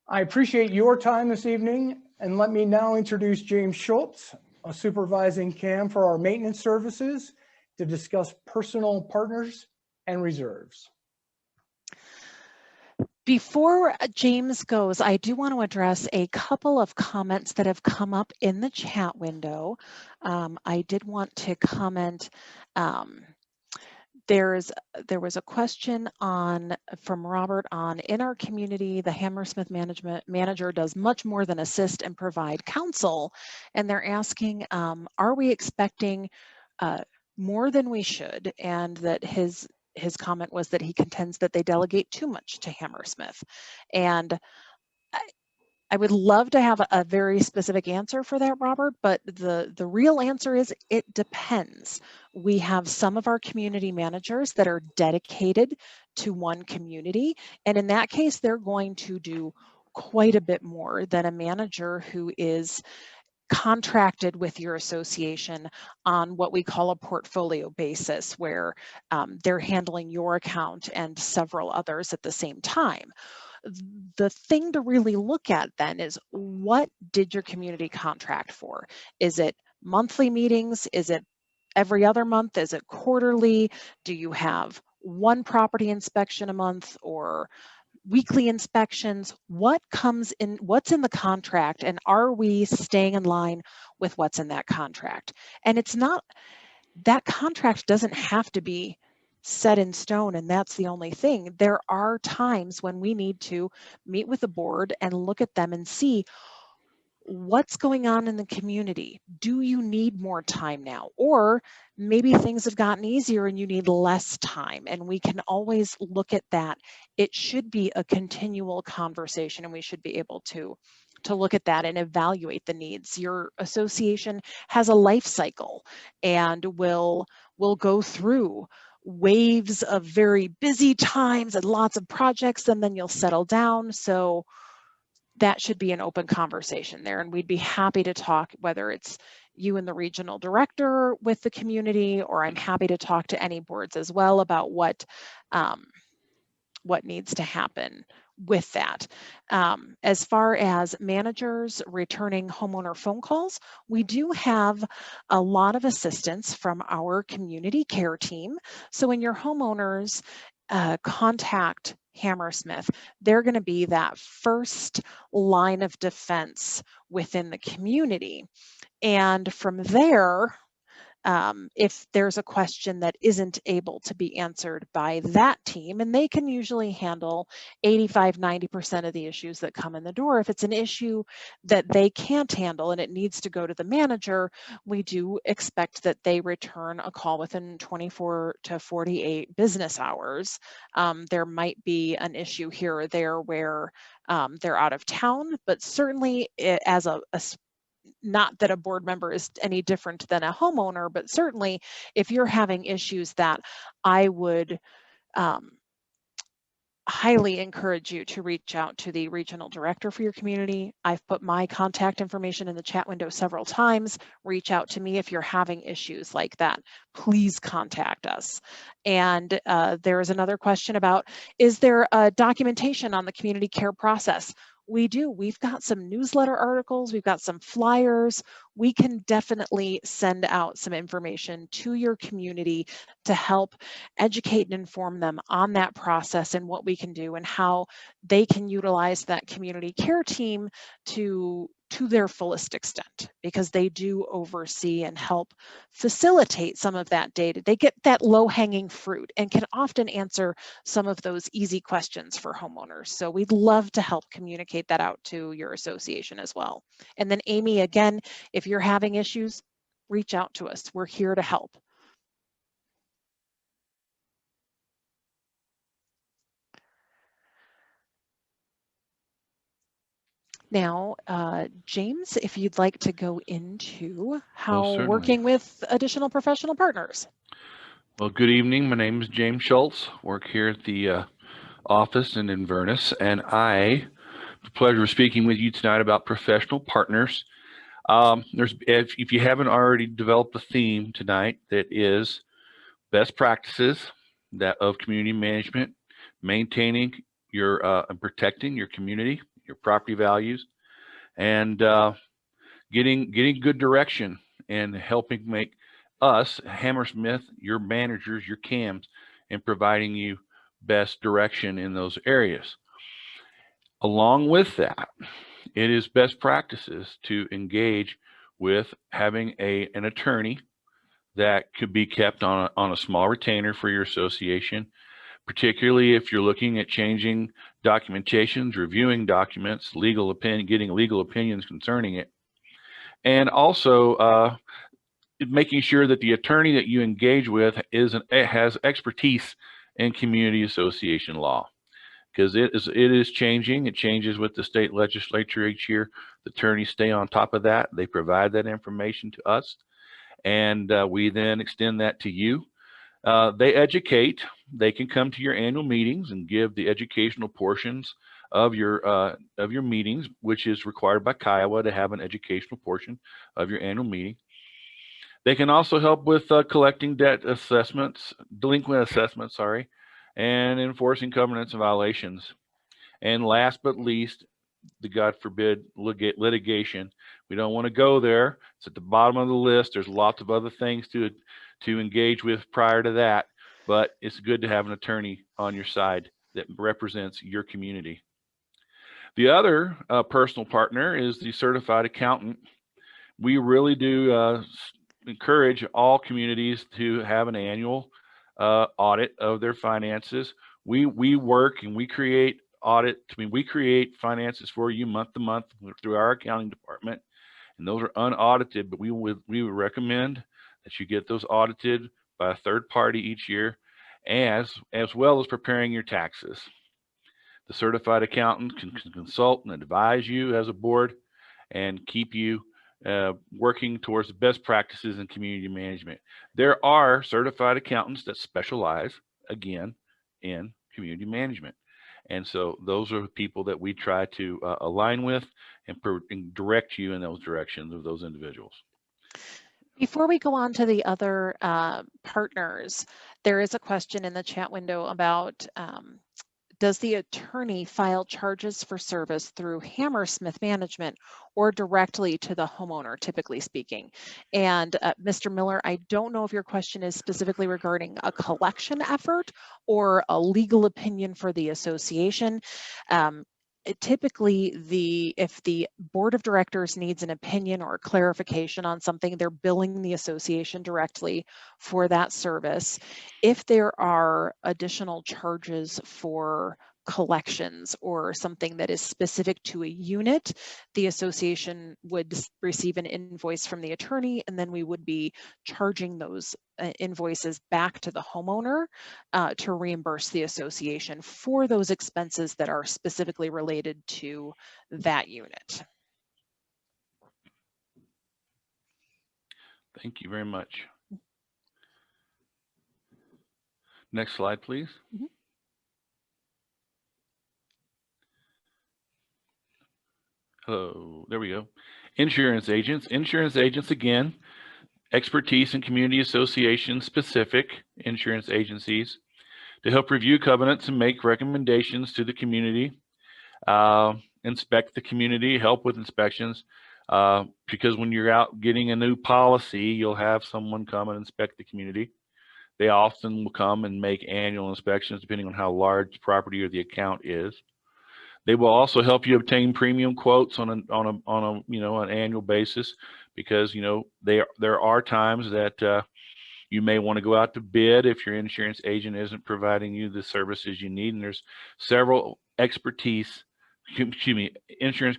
I appreciate your time this evening, and let me now introduce James Schultz, a supervising CAM for our maintenance services, to discuss personal partners and reserves. Before James goes, I do want to address a couple of comments that have come up in the chat window. I did want to comment, there was a question from Robert on, in our community, the Hammersmith manager does much more than assist and provide counsel. And they're asking, are we expecting more than we should? And that his comment was that he contends that they delegate too much to Hammersmith. And I would love to have a very specific answer for that, Robert, but the real answer is it depends. We have some of our community managers that are dedicated to one community, and in that case, they're going to do quite a bit more than a manager who is contracted with your association on what we call a portfolio basis, where they're handling your account and several others at the same time. The thing to really look at then is, what did your community contract for? Is it monthly meetings? Is it every other month? Is it quarterly? Do you have one property inspection a month or weekly inspections? What comes in, what's in the contract, and are we staying in line with what's in that contract? And it's not, that contract doesn't have to be set in stone and that's the only thing. There are times when we need to meet with the board and look at them and see what's going on in the community. Do you need more time now? Or maybe things have gotten easier and you need less time, and we can always look at that. It should be a continual conversation, and we should be able to look at that and evaluate the needs. Your association has a life cycle and will go through waves of very busy times and lots of projects, and then you'll settle down. So that should be an open conversation there, and we'd be happy to talk, whether it's you and the regional director with the community, or I'm happy to talk to any boards as well about what needs to happen with that. As far as managers returning homeowner phone calls, we do have a lot of assistance from our community care team. So when your homeowners contact Hammersmith, they're going to be that first line of defense within the community. And from there, if there's a question that isn't able to be answered by that team, and they can usually handle 85–90% of the issues that come in the door. If it's an issue that they can't handle and it needs to go to the manager, we do expect that they return a call within 24 to 48 business hours. There might be an issue here or there where they're out of town, but certainly as a not that a board member is any different than a homeowner, but certainly if you're having issues, that I would highly encourage you to reach out to the regional director for your community. I've put my contact information in the chat window several times. Reach out to me if you're having issues like that. Please contact us. And there is another question about, is there documentation on the community care process? We do. We've got some newsletter articles. We've got some flyers. We can definitely send out some information to your community to help educate and inform them on that process and what we can do and how they can utilize that community care team to their fullest extent, because they do oversee and help facilitate some of that data. They get that low-hanging fruit and can often answer some of those easy questions for homeowners. So we'd love to help communicate that out to your association as well. And then Amy, again, if you're having issues, reach out to us. We're here to help. Now, James, if you'd like to go into how working with additional professional partners. Well, good evening. My name is James Schultz. Work here at the office in Inverness, and I have the pleasure of speaking with you tonight about professional partners. If you haven't already developed a theme tonight, that is best practices of community management, maintaining your and protecting your community, your property values, and getting good direction and helping make us, Hammersmith, your managers, your CAMs, and providing you best direction in those areas. Along with that, it is best practices to engage with having an attorney that could be kept on a small retainer for your association, particularly if you're looking at changing documentations, reviewing documents, getting legal opinions concerning it, and also making sure that the attorney that you engage with has expertise in community association law, because it is changing. It changes with the state legislature each year. The attorneys stay on top of that. They provide that information to us, and we then extend that to you. They educate. They can come to your annual meetings and give the educational portions of your meetings, which is required by Kiowa to have an educational portion of your annual meeting. They can also help with collecting debt assessments, delinquent assessments, and enforcing covenants and violations. And last but least, the God forbid litigation. We don't want to go there. It's at the bottom of the list. There's lots of other things to to engage with prior to that, but it's good to have an attorney on your side that represents your community. The other personal partner is the certified accountant. We really do encourage all communities to have an annual audit of their finances. We work and we create we create finances for you month to month through our accounting department, and those are unaudited, but we would recommend that you get those audited by a third party each year, as well as preparing your taxes. The certified accountant can consult and advise you as a board and keep you working towards the best practices in community management. There are certified accountants that specialize, again, in community management. And so those are the people that we try to align with and direct you in those directions of those individuals. Before we go on to the other partners, there is a question in the chat window about does the attorney file charges for service through Hammersmith Management or directly to the homeowner, typically speaking? And Mr. Miller, I don't know if your question is specifically regarding a collection effort or a legal opinion for the association. Typically, if the board of directors needs an opinion or clarification on something, they're billing the association directly for that service. If there are additional charges for collections or something that is specific to a unit, the association would receive an invoice from the attorney, and then we would be charging those invoices back to the homeowner to reimburse the association for those expenses that are specifically related to that unit. Thank you very much. Next slide, please. Mm-hmm. Hello, there we go. Insurance agents. Insurance agents, again, expertise in community association specific insurance agencies to help review covenants and make recommendations to the community, inspect the community, help with inspections, because when you're out getting a new policy, you'll have someone come and inspect the community. They often will come and make annual inspections depending on how large the property or the account is. They will also help you obtain premium quotes on a an annual basis, because there are times that you may want to go out to bid if your insurance agent isn't providing you the services you need. And there's several insurance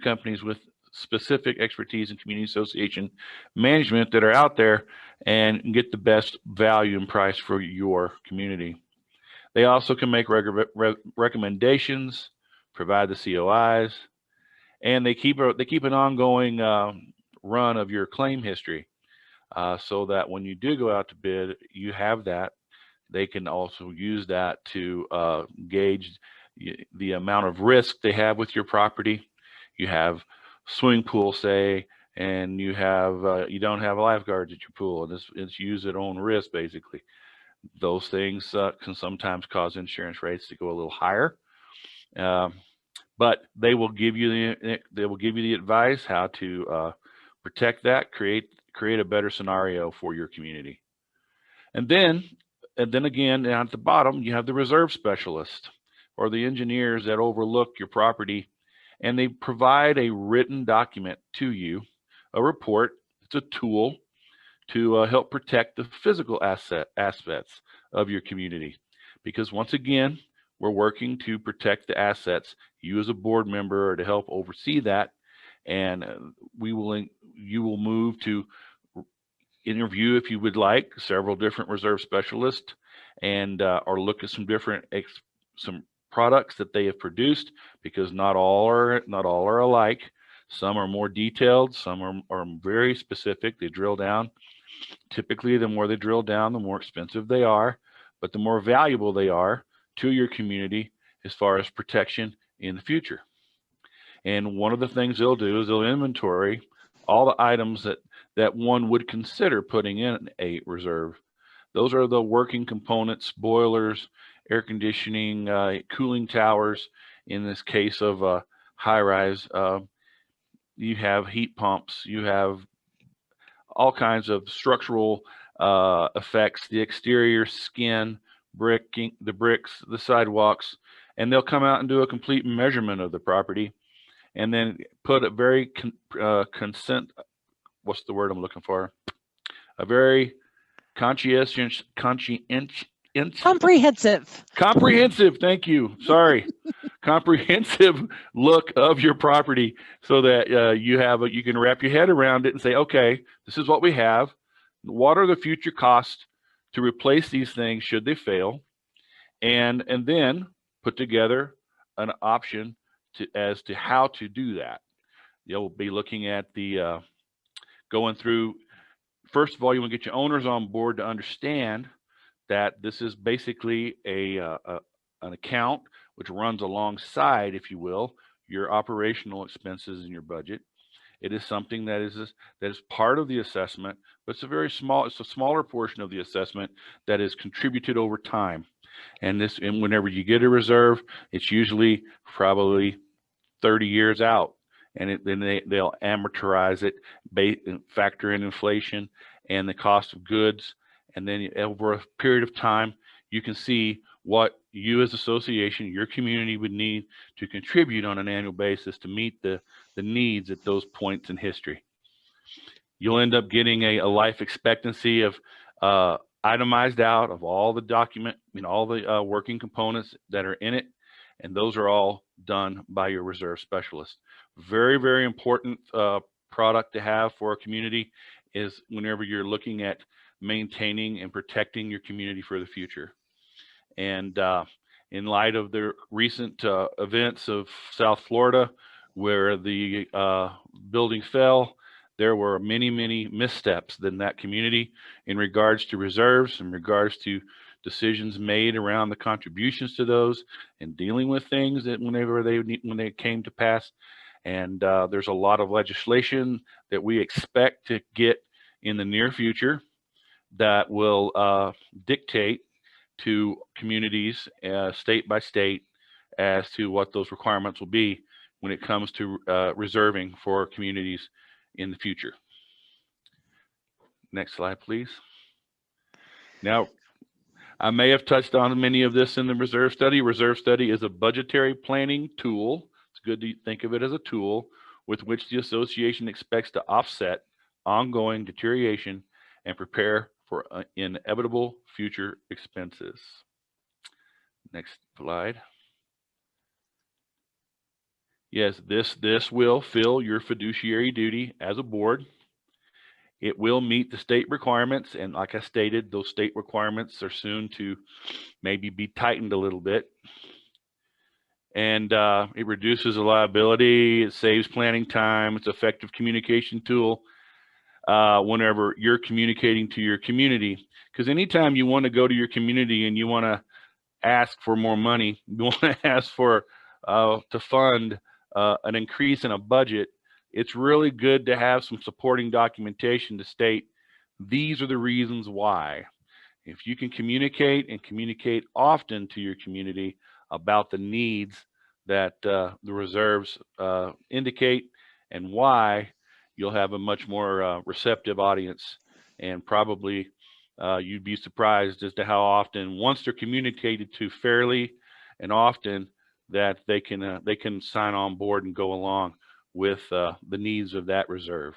companies with specific expertise in community association management that are out there and get the best value and price for your community. They also can make recommendations, provide the COIs, and they keep an ongoing run of your claim history, so that when you do go out to bid, you have that. They can also use that to gauge the amount of risk they have with your property. You have swimming pool, say, and you don't have lifeguards at your pool, and it's use at own risk, basically. Those things can sometimes cause insurance rates to go a little higher. But they will give you the advice how to protect that, create a better scenario for your community. And then again, down at the bottom, you have the reserve specialist or the engineers that overlook your property, and they provide a written document to you, a report. It's a tool to help protect the physical aspects of your community, because once again, we're working to protect the assets. You as a board member are to help oversee that, and you will move to interview, if you would like, several different reserve specialists, and or look at some different some products that they have produced, because not all are alike. Some are more detailed, some are very specific. They drill down. Typically, the more they drill down, the more expensive they are, but the more valuable they are to your community as far as protection in the future. And one of the things they'll do is they'll inventory all the items that one would consider putting in a reserve. Those are the working components: boilers, air conditioning, cooling towers. In this case of high-rise, you have heat pumps, you have all kinds of structural affects the exterior skin, bricking, the bricks, the sidewalks, and they'll come out and do a complete measurement of the property, and then put a very what's the word I'm looking for? A very comprehensive. Thank you. Sorry. Comprehensive look of your property, so that you can wrap your head around it and say, okay, this is what we have. What are the future costs to replace these things should they fail? And then put together an option as to how to do that. You'll be looking at the going through. First of all, you want to get your owners on board to understand that this is basically an account which runs alongside, if you will, your operational expenses in your budget. It is something that is part of the assessment, but it's a smaller portion of the assessment that is contributed over time. And whenever you get a reserve, it's usually probably 30 years out, and then they'll amortize it, factor in inflation and the cost of goods, and then over a period of time, you can see what you as association, your community would need to contribute on an annual basis to meet the needs at those points in history. You'll end up getting a life expectancy of itemized out of all the all the working components that are in it, and those are all done by your reserve specialist. Very, very important product to have for a community is whenever you're looking at maintaining and protecting your community for the future. And in light of the recent events of South Florida, where the building fell, there were many, many missteps in that community in regards to reserves, in regards to decisions made around the contributions to those, and dealing with things that when they came to pass. And there's a lot of legislation that we expect to get in the near future that will dictate to communities, state by state, as to what those requirements will be when it comes to reserving for communities in the future. Next slide, please. Now, I may have touched on many of this in the reserve study. Reserve study is a budgetary planning tool. It's good to think of it as a tool with which the association expects to offset ongoing deterioration and prepare for inevitable future expenses. Next slide. Yes, this will fill your fiduciary duty as a board. It will meet the state requirements, and like I stated, those state requirements are soon to maybe be tightened a little bit. And it reduces the liability, it saves planning time, it's an effective communication tool whenever you're communicating to your community. Because anytime you want to go to your community and you want to ask for more money, you want to ask for to fund an increase in a budget, it's really good to have some supporting documentation to state these are the reasons why. If you can communicate and communicate often to your community about the needs that the reserves indicate and why, you'll have a much more receptive audience, and probably you'd be surprised as to how often, once they're communicated to fairly and often, that they can sign on board and go along with the needs of that reserve.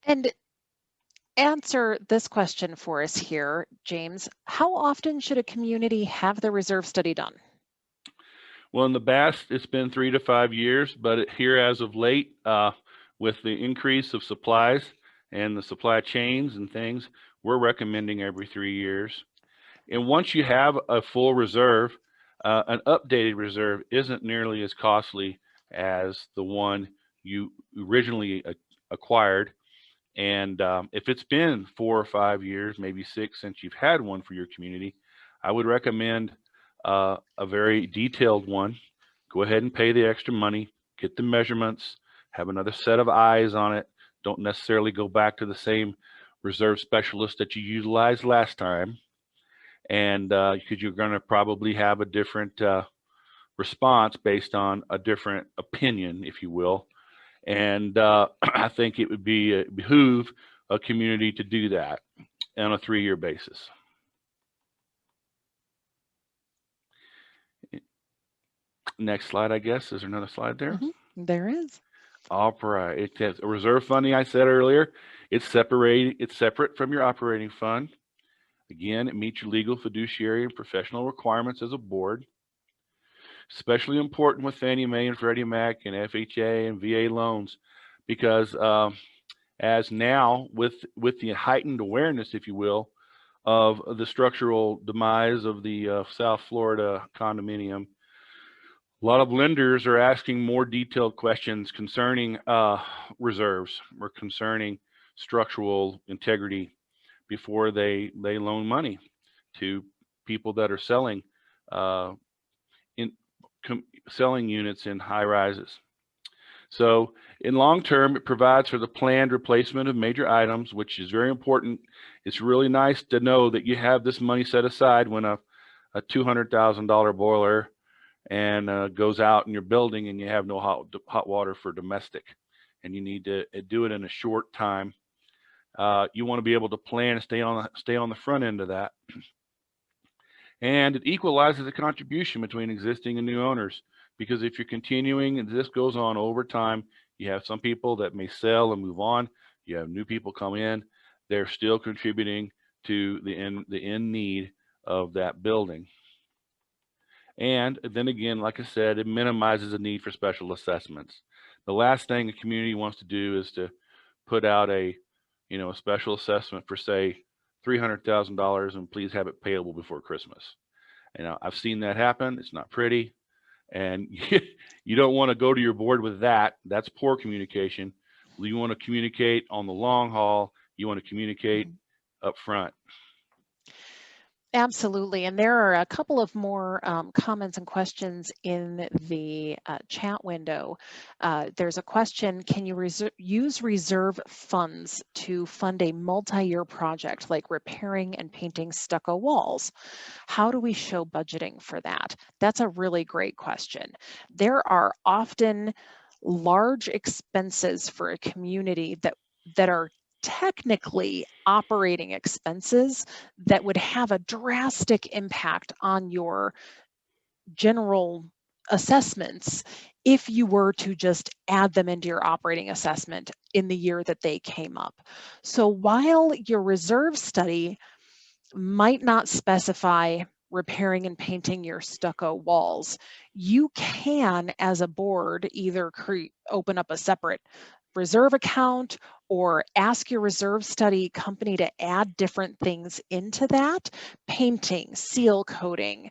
And answer this question for us here, James. How often should a community have the reserve study done? Well, in the past, it's been 3 to 5 years, but here as of late, with the increase of supplies and the supply chains and things, we're recommending every 3 years. And once you have a full reserve, an updated reserve isn't nearly as costly as the one you originally acquired. And if it's been 4 or 5 years, maybe 6 since you've had one for your community, I would recommend a very detailed one. Go ahead and pay the extra money, get the measurements, have another set of eyes on it. Don't necessarily go back to the same reserve specialist that you utilized last time. And because you're going to probably have a different response based on a different opinion, if you will. And I think it would behoove a community to do that on a 3-year basis. Next slide, I guess. Is there another slide there? Mm-hmm. There is. All right. It has reserve funding. I said earlier, it's separate from your operating fund. Again, it meets your legal, fiduciary, and professional requirements as a board. Especially important with Fannie Mae and Freddie Mac and FHA and VA loans, because as now with the heightened awareness, if you will, of the structural demise of the South Florida condominium, a lot of lenders are asking more detailed questions concerning reserves or concerning structural integrity before they loan money to people that are selling selling units in high rises. So in long term, it provides for the planned replacement of major items, which is very important. It's really nice to know that you have this money set aside when a $200,000 boiler and goes out in your building and you have no hot water for domestic, and you need to do it in a short time. You want to be able to plan and stay on the front end of that. And it equalizes the contribution between existing and new owners, because if you're continuing and this goes on over time, you have some people that may sell and move on. You have new people come in. They're still contributing to the end need of that building. And then again, like I said, it minimizes the need for special assessments. The last thing a community wants to do is to put out a special assessment for, say, $300,000 and please have it payable before Christmas. I've seen that happen. It's not pretty. And you don't want to go to your board with that. That's poor communication. You want to communicate on the long haul. You want to communicate up front. Absolutely. And there are a couple of more comments and questions in the chat window. There's a question: can you use reserve funds to fund a multi-year project like repairing and painting stucco walls? How do we show budgeting for that? That's a really great question. There are often large expenses for a community that are technically operating expenses that would have a drastic impact on your general assessments if you were to just add them into your operating assessment in the year that they came up. So while your reserve study might not specify repairing and painting your stucco walls, you can, as a board, either open up a separate reserve account or ask your reserve study company to add different things into that: painting, seal coating,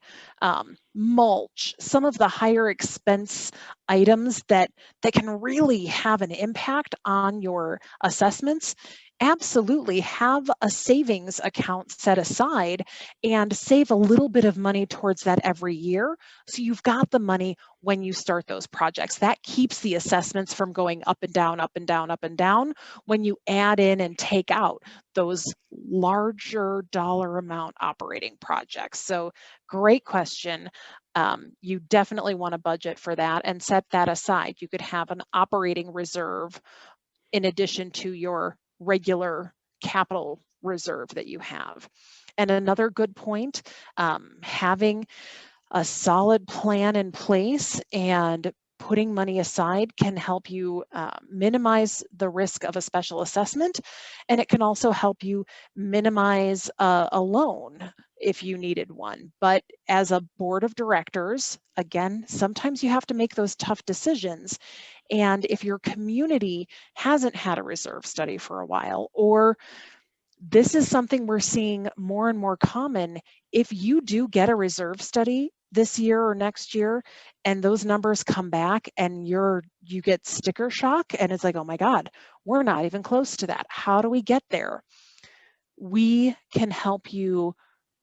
mulch, some of the higher expense items that can really have an impact on your assessments. Absolutely have a savings account set aside and save a little bit of money towards that every year, so you've got the money when you start those projects. That keeps the assessments from going up and down, up and down, up and down when you add in and take out those larger dollar amount operating projects. So great question. You definitely want to budget for that and set that aside. You could have an operating reserve in addition to your regular capital reserve that you have. And another good point, having a solid plan in place and putting money aside can help you minimize the risk of a special assessment, and it can also help you minimize a loan if you needed one. But as a board of directors, again, sometimes you have to make those tough decisions. And if your community hasn't had a reserve study for a while, or this is something we're seeing more and more common, if you do get a reserve study this year or next year and those numbers come back and you get sticker shock and it's like, oh my God, we're not even close to that. How do we get there? We can help you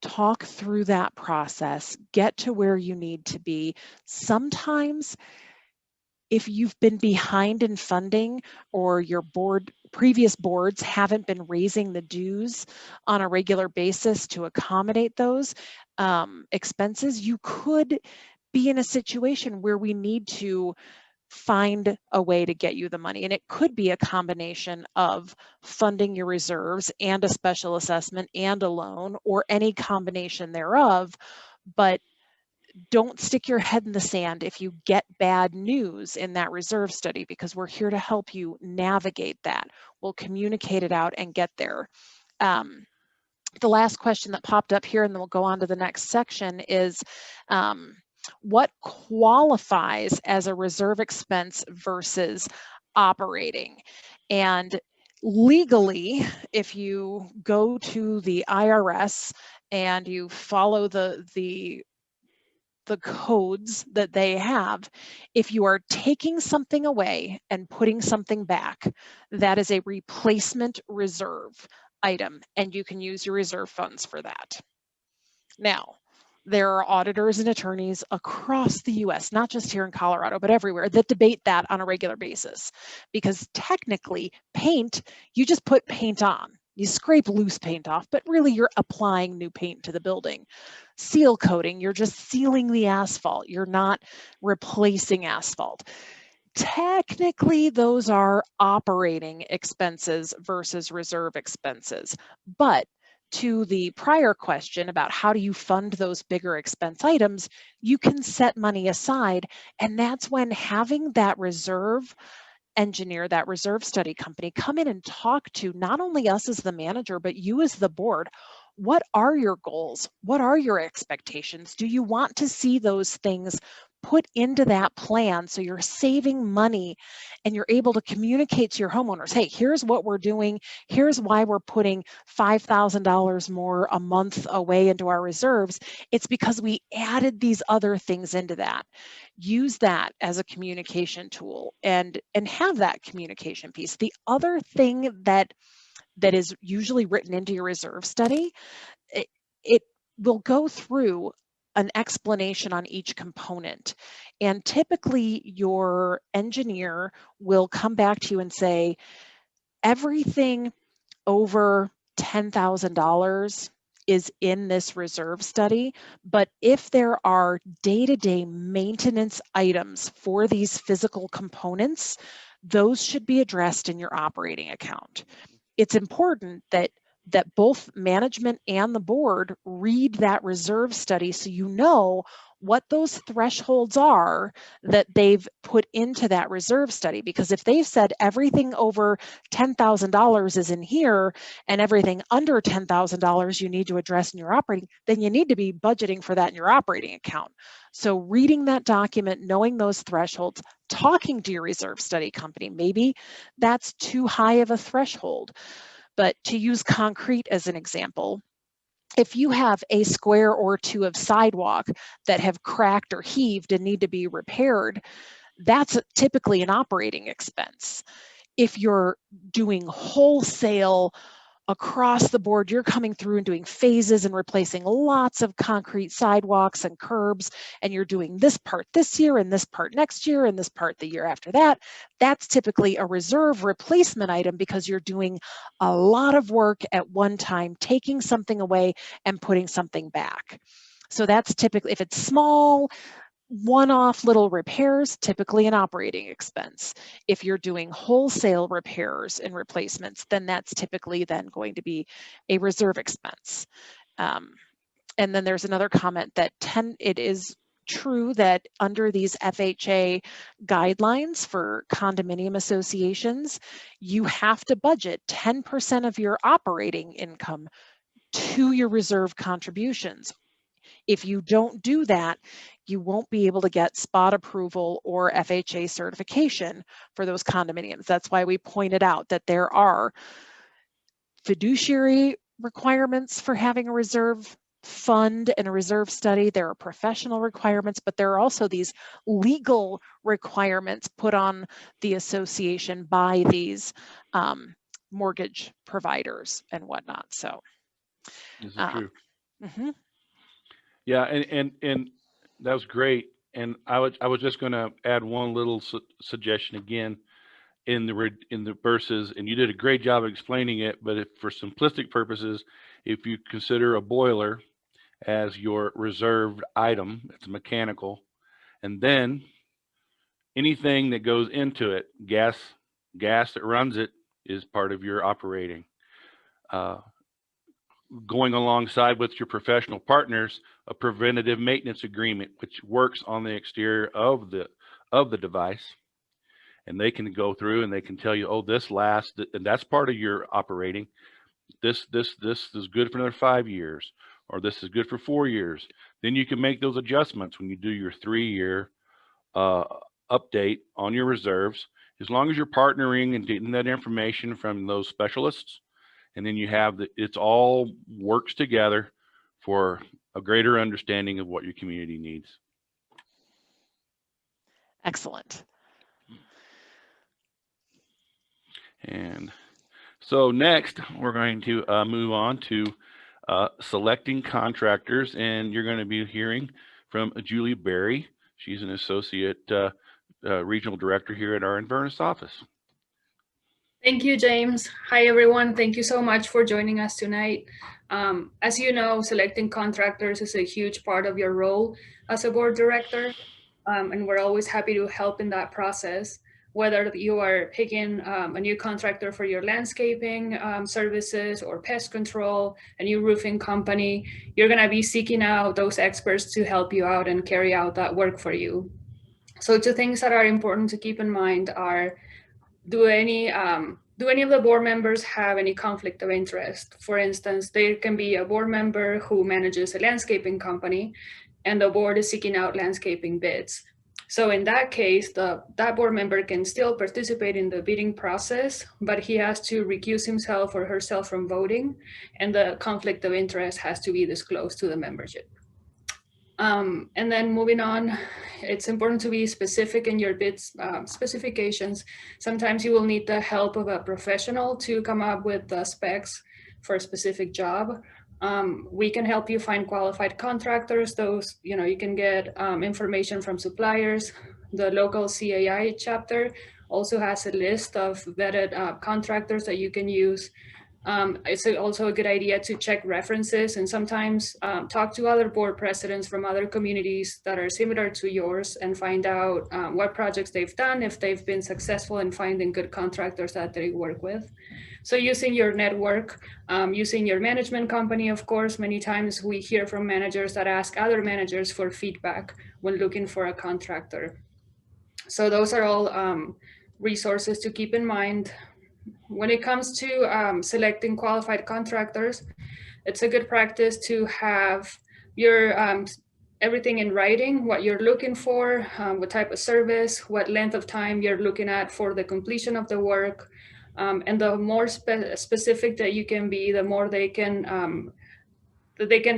talk through that process, get to where you need to be. Sometimes if you've been behind in funding or your previous boards haven't been raising the dues on a regular basis to accommodate those expenses, you could be in a situation where we need to find a way to get you the money. And it could be a combination of funding your reserves and a special assessment and a loan, or any combination thereof. But don't stick your head in the sand if you get bad news in that reserve study, because we're here to help you navigate that. We'll communicate it out and get there. The last question that popped up here, and then we'll go on to the next section, is what qualifies as a reserve expense versus operating? And legally, if you go to the IRS and you follow the codes that they have, if you are taking something away and putting something back, that is a replacement reserve item, and you can use your reserve funds for that. Now, there are auditors and attorneys across the US, not just here in Colorado, but everywhere, that debate that on a regular basis. Because technically, paint, you just put paint on. You scrape loose paint off, but really you're applying new paint to the building. Seal coating, you're just sealing the asphalt. You're not replacing asphalt. Technically, those are operating expenses versus reserve expenses. But to the prior question about how do you fund those bigger expense items, you can set money aside. And that's when having that reserve engineer, that reserve study company, come in and talk to not only us as the manager, but you as the board. What are your goals? What are your expectations? Do you want to see those things put into that plan so you're saving money and you're able to communicate to your homeowners, hey, here's what we're doing. Here's why we're putting $5,000 more a month away into our reserves. It's because we added these other things into that. Use that as a communication tool and have that communication piece. The other thing that is usually written into your reserve study, it will go through an explanation on each component. And typically your engineer will come back to you and say, everything over $10,000 is in this reserve study, but if there are day-to-day maintenance items for these physical components, those should be addressed in your operating account. It's important that both management and the board read that reserve study so you know what those thresholds are that they've put into that reserve study. Because if they've said everything over $10,000 is in here and everything under $10,000 you need to address in your operating, then you need to be budgeting for that in your operating account. So reading that document, knowing those thresholds, talking to your reserve study company, maybe that's too high of a threshold. But to use concrete as an example, if you have a square or two of sidewalk that have cracked or heaved and need to be repaired, that's typically an operating expense. If you're doing wholesale across the board, you're coming through and doing phases and replacing lots of concrete sidewalks and curbs, and you're doing this part this year and this part next year and this part the year after that, that's typically a reserve replacement item because you're doing a lot of work at one time, taking something away and putting something back. So that's typically, if it's small, one-off little repairs, typically an operating expense. If you're doing wholesale repairs and replacements, then that's typically then going to be a reserve expense. And then there's another comment that it is true that under these FHA guidelines for condominium associations, you have to budget 10% of your operating income to your reserve contributions. If you don't do that, you won't be able to get spot approval or FHA certification for those condominiums. That's why we pointed out that there are fiduciary requirements for having a reserve fund and a reserve study. There are professional requirements, but there are also these legal requirements put on the association by these mortgage providers and whatnot. So This is true. Mm-hmm. Yeah, and that was great. And I was just going to add one little suggestion again in the verses, and you did a great job of explaining it. But if for simplistic purposes, if you consider a boiler as your reserved item, it's mechanical, and then anything that goes into it, gas that runs it, is part of your operating. Going alongside with your professional partners, a preventative maintenance agreement, which works on the exterior of the device. And they can go through and they can tell you, oh, this lasts, and that's part of your operating. This is good for another 5 years, or this is good for 4 years. Then you can make those adjustments when you do your 3-year update on your reserves, as long as you're partnering and getting that information from those specialists. And then you have it's all works together for a greater understanding of what your community needs. Excellent. And so next, we're going to move on to selecting contractors, and you're going to be hearing from Julie Berry. She's an associate regional director here at our Inverness office. Thank you, James. Hi, everyone. Thank you so much for joining us tonight. As you know, selecting contractors is a huge part of your role as a board director, and we're always happy to help in that process. Whether you are picking a new contractor for your landscaping services or pest control, a new roofing company, you're going to be seeking out those experts to help you out and carry out that work for you. So 2 things that are important to keep in mind are, do any of the board members have any conflict of interest? For instance, there can be a board member who manages a landscaping company and the board is seeking out landscaping bids. So in that case, that board member can still participate in the bidding process, but he has to recuse himself or herself from voting, and the conflict of interest has to be disclosed to the membership. And then moving on, it's important to be specific in your bids specifications. Sometimes you will need the help of a professional to come up with the specs for a specific job. We can help you find qualified contractors. Those, you can get information from suppliers. The local CAI chapter also has a list of vetted contractors that you can use. It's also a good idea to check references and sometimes talk to other board presidents from other communities that are similar to yours and find out what projects they've done, if they've been successful in finding good contractors that they work with. So using your network, using your management company, of course, many times we hear from managers that ask other managers for feedback when looking for a contractor. So those are all resources to keep in mind. When it comes to selecting qualified contractors, it's a good practice to have your everything in writing, what you're looking for, what type of service, what length of time you're looking at for the completion of the work. And the more specific that you can be, the more they can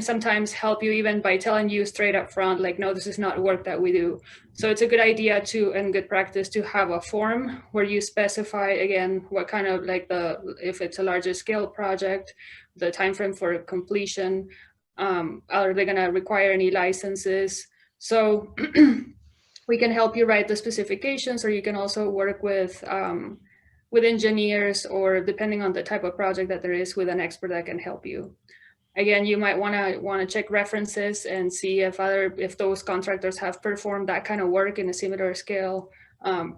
sometimes help you even by telling you straight up front, like, no, this is not work that we do. So it's a good idea to, and good practice to have a form where you specify, again, what kind of, like, if it's a larger scale project, the time frame for completion, are they gonna require any licenses? So we can help you write the specifications, or you can also work with engineers, or depending on the type of project that there is, with an expert that can help you. Again, you might want to check references and see if those contractors have performed that kind of work in a similar scale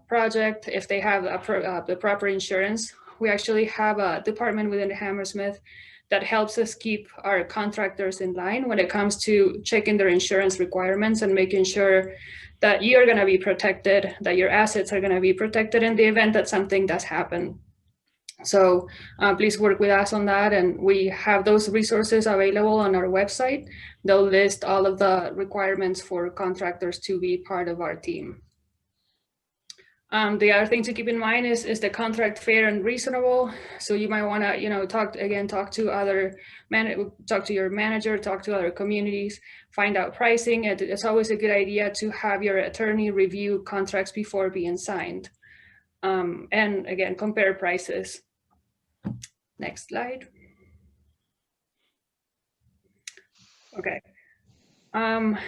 project, if they have the proper insurance. We actually have a department within Hammersmith that helps us keep our contractors in line when it comes to checking their insurance requirements and making sure that you're going to be protected, that your assets are going to be protected in the event that something does happen. So please work with us on that, and we have those resources available on our website. They'll list all of the requirements for contractors to be part of our team. The other thing to keep in mind is the contract fair and reasonable. So you might want to, talk to your manager, talk to other communities, find out pricing. It's always a good idea to have your attorney review contracts before being signed. And again, compare prices. Next slide. Okay. And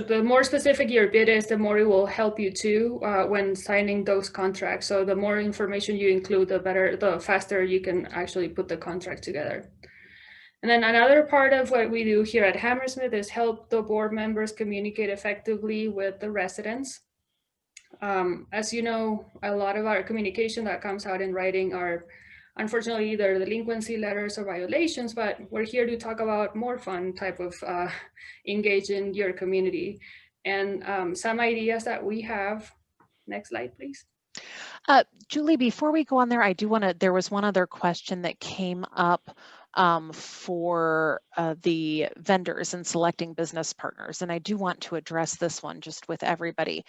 the more specific your bid is, the more it will help you too when signing those contracts. So the more information you include, the faster you can actually put the contract together. And then another part of what we do here at Hammersmith is help the board members communicate effectively with the residents. As you know, a lot of our communication that comes out in writing are unfortunately either delinquency letters or violations, but we're here to talk about more fun type of engage in your community. And some ideas that we have. Next slide, please. Julie, before we go on there, I do want to, there was one other question that came up for the vendors and selecting business partners, and I do want to address this one just with everybody.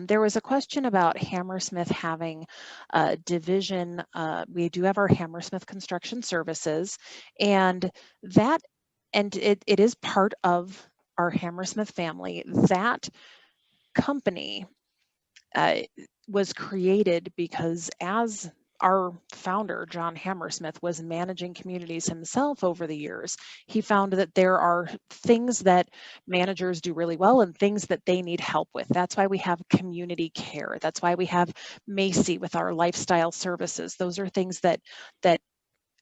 There was a question about Hammersmith having a division. We do have our Hammersmith Construction Services, and that, and it is part of our Hammersmith family. That company was created because as our founder, John Hammersmith, was managing communities himself over the years, he found that there are things that managers do really well and things that they need help with. That's why we have community care. That's why we have Macy with our lifestyle services. Those are things that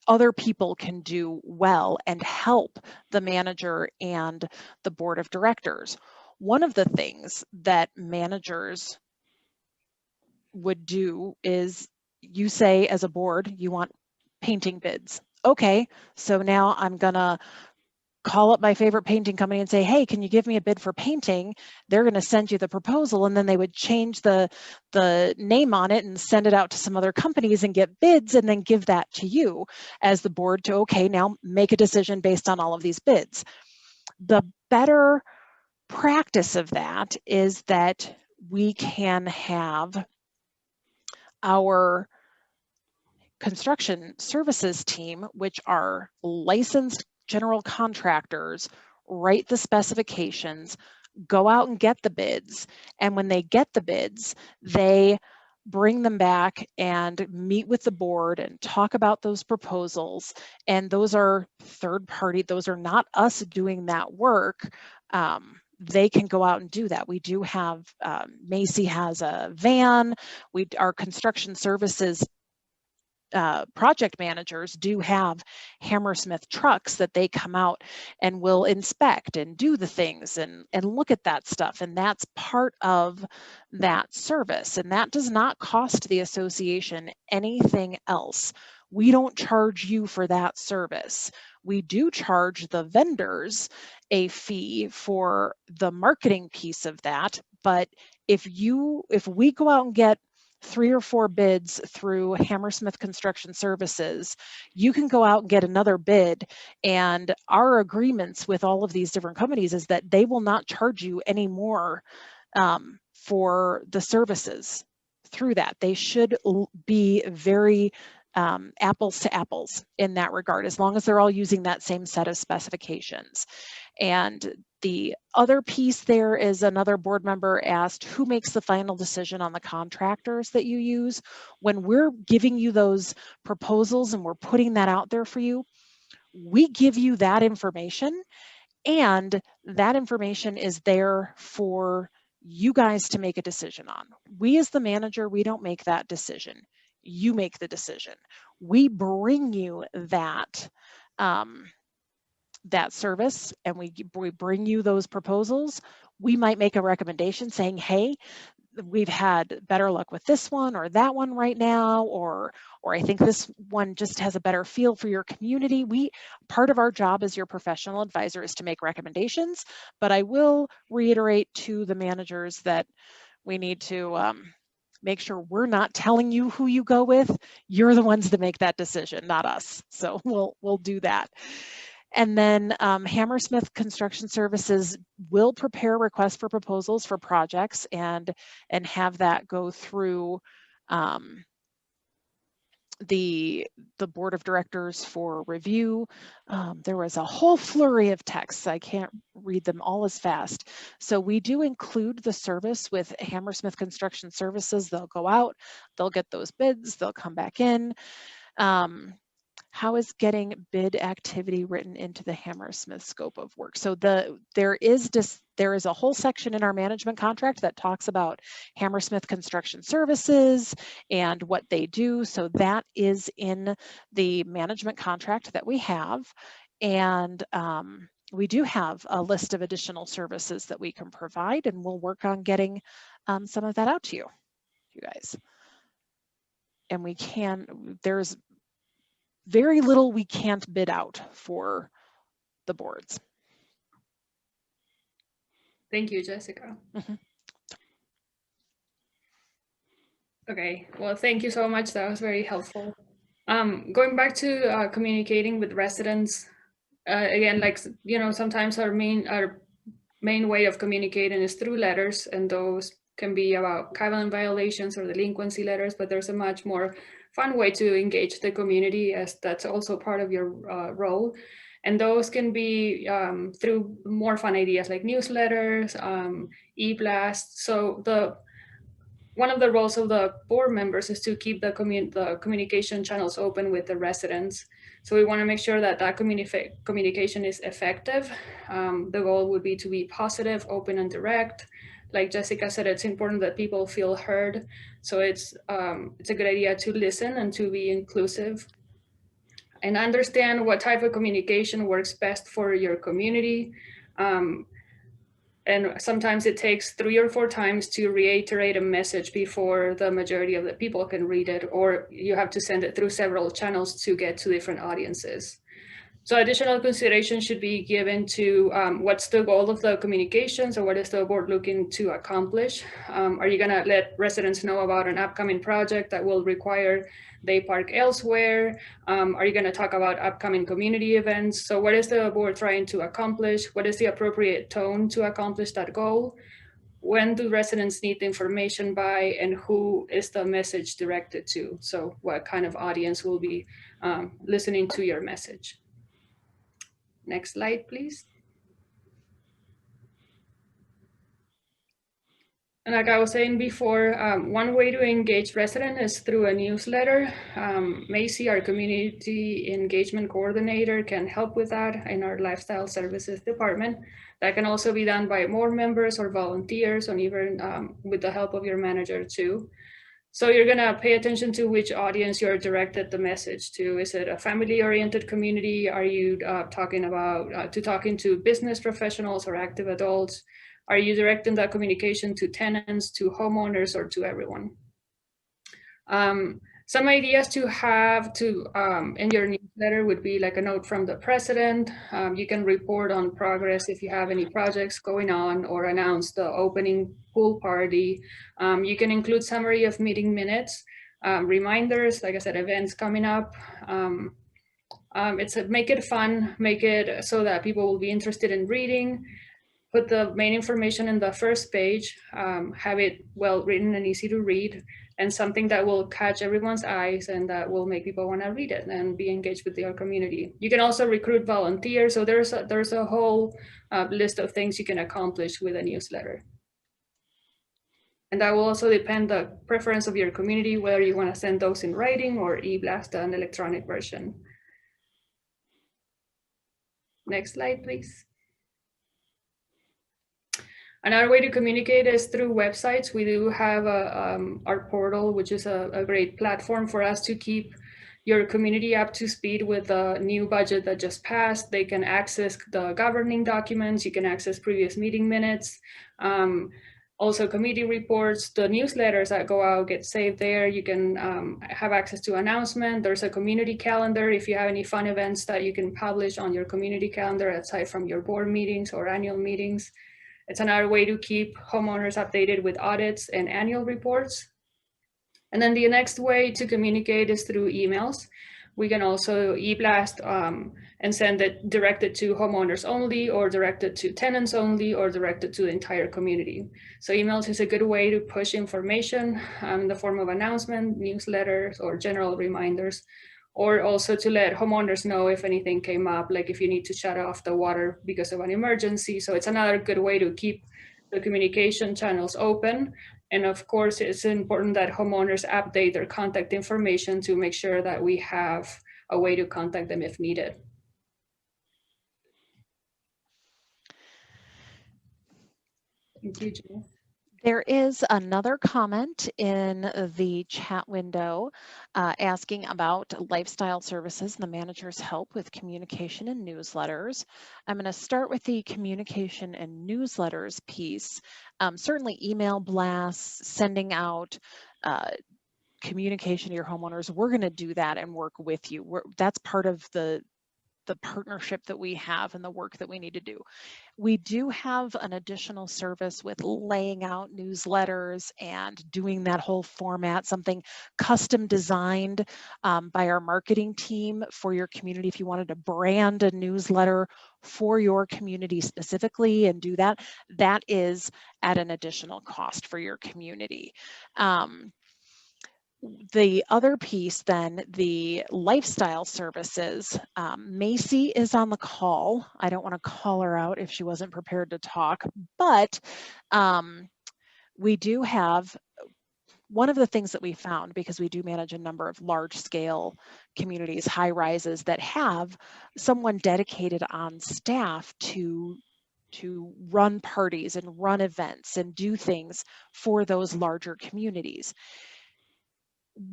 other people can do well and help the manager and the board of directors. One of the things that managers would do is, you say as a board you want painting bids. Okay, so now I'm gonna call up my favorite painting company and say, hey, can you give me a bid for painting? They're going to send you the proposal, and then they would change the name on it and send it out to some other companies and get bids, and then give that to you as the board to, okay, now make a decision based on all of these bids. The better practice of that is that we can have our construction services team, which are licensed general contractors, write the specifications, go out and get the bids. And when they get the bids, they bring them back and meet with the board and talk about those proposals. And those are third party, those are not us doing that work. They can go out and do that. We do have, Macy has a van, our construction services project managers do have Hammersmith trucks that they come out and will inspect and do the things and look at that stuff. And that's part of that service. And that does not cost the association anything else. We don't charge you for that service. We do charge the vendors a fee for the marketing piece of that. But if we go out and get 3 or 4 bids through Hammersmith Construction Services, you can go out and get another bid. And our agreements with all of these different companies is that they will not charge you any more for the services through that. They should be very apples to apples in that regard, as long as they're all using that same set of specifications. And the other piece there is, another board member asked, who makes the final decision on the contractors that you use? When we're giving you those proposals and we're putting that out there for you, we give you that information, and that information is there for you guys to make a decision on. We as the manager, we don't make that decision. You make the decision. We bring you that that service, and we bring you those proposals. We might make a recommendation saying, hey, we've had better luck with this one or that one right now, or I think this one just has a better feel for your community. Part of our job as your professional advisor is to make recommendations, but I will reiterate to the managers that we need to make sure we're not telling you who you go with. You're the ones that make that decision, not us. So we'll do that. And then Hammersmith Construction Services will prepare requests for proposals for projects and have that go through the board of directors for review. There was a whole flurry of texts. I can't read them all as fast. So we do include the service with Hammersmith Construction Services. They'll go out, they'll get those bids, they'll come back in. How is getting bid activity written into the Hammersmith scope of work? So there is a whole section in our management contract that talks about Hammersmith Construction Services and what they do. So that is in the management contract that we have. And we do have a list of additional services that we can provide, and we'll work on getting some of that out to you. you guys. And there's very little we can't bid out for the boards. Thank you, Jessica. Mhm. Okay, well, thank you so much. That was very helpful. Going back to communicating with residents, again, like, you know, sometimes our main way of communicating is through letters, and those can be about covenant violations or delinquency letters, but there's a much more fun way to engage the community, as that's also part of your role. And those can be through more fun ideas like newsletters, e-blasts. So one of the roles of the board members is to keep the communication channels open with the residents. So we want to make sure that communication is effective. The goal would be to be positive, open, and direct. Like Jessica said, it's important that people feel heard. So it's a good idea to listen and to be inclusive and understand what type of communication works best for your community. And sometimes it takes 3 or 4 times to reiterate a message before the majority of the people can read it, or you have to send it through several channels to get to different audiences. So additional consideration should be given to what's the goal of the communications, or what is the board looking to accomplish? Are you gonna let residents know about an upcoming project that will require they park elsewhere? Are you gonna talk about upcoming community events? So what is the board trying to accomplish? What is the appropriate tone to accomplish that goal? When do residents need the information by, and who is the message directed to? So what kind of audience will be listening to your message? Next slide, please. And like I was saying before, one way to engage residents is through a newsletter. Macy, our community engagement coordinator, can help with that in our lifestyle services department. That can also be done by board members or volunteers, or even with the help of your manager too. So you're gonna pay attention to which audience you're directed the message to. Is it a family-oriented community? Are you talking to business professionals or active adults? Are you directing that communication to tenants, to homeowners, or to everyone? Some ideas to have in your newsletter would be like a note from the president. You can report on progress if you have any projects going on, or announce the opening pool party. You can include summary of meeting minutes, reminders, like I said, events coming up. Make it fun, make it so that people will be interested in reading. Put the main information in the first page, have it well written and easy to read, and something that will catch everyone's eyes and that will make people want to read it and be engaged with your community. You can also recruit volunteers. So there's a whole list of things you can accomplish with a newsletter. And that will also depend the preference of your community, whether you want to send those in writing or e-blast an electronic version. Next slide, please. Another way to communicate is through websites. We do have our portal, which is a great platform for us to keep your community up to speed with the new budget that just passed. They can access the governing documents. You can access previous meeting minutes. Also committee reports, the newsletters that go out get saved there. You can have access to announcement. There's a community calendar if you have any fun events that you can publish on your community calendar aside from your board meetings or annual meetings. It's another way to keep homeowners updated with audits and annual reports. And then the next way to communicate is through emails. We can also e-blast and send it directed to homeowners only, or directed to tenants only, or directed to the entire community. So emails is a good way to push information in the form of announcement, newsletters, or general reminders, or also to let homeowners know if anything came up, like if you need to shut off the water because of an emergency. So it's another good way to keep the communication channels open. And of course, it's important that homeowners update their contact information to make sure that we have a way to contact them if needed. Thank you, Jill. There is another comment in the chat window asking about lifestyle services and the manager's help with communication and newsletters. I'm going to start with the communication and newsletters piece. Certainly email blasts, sending out communication to your homeowners. We're going to do that and work with you. That's part of the partnership that we have and the work that we need to do. We do have an additional service with laying out newsletters and doing that whole format, something custom designed by our marketing team for your community. If you wanted to brand a newsletter for your community specifically and do that, that is at an additional cost for your community. The other piece then, the lifestyle services, Macy is on the call. I don't want to call her out if she wasn't prepared to talk, but we do have, one of the things that we found, because we do manage a number of large scale communities, high rises that have someone dedicated on staff to run parties and run events and do things for those larger communities.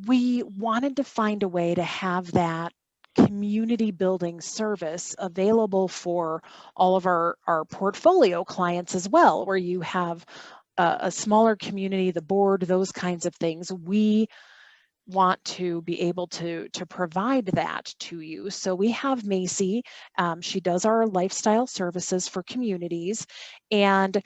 We wanted to find a way to have that community building service available for all of our portfolio clients as well, where you have a smaller community, the board, those kinds of things. We want to be able to provide that to you. So we have Macy. She does our lifestyle services for communities, and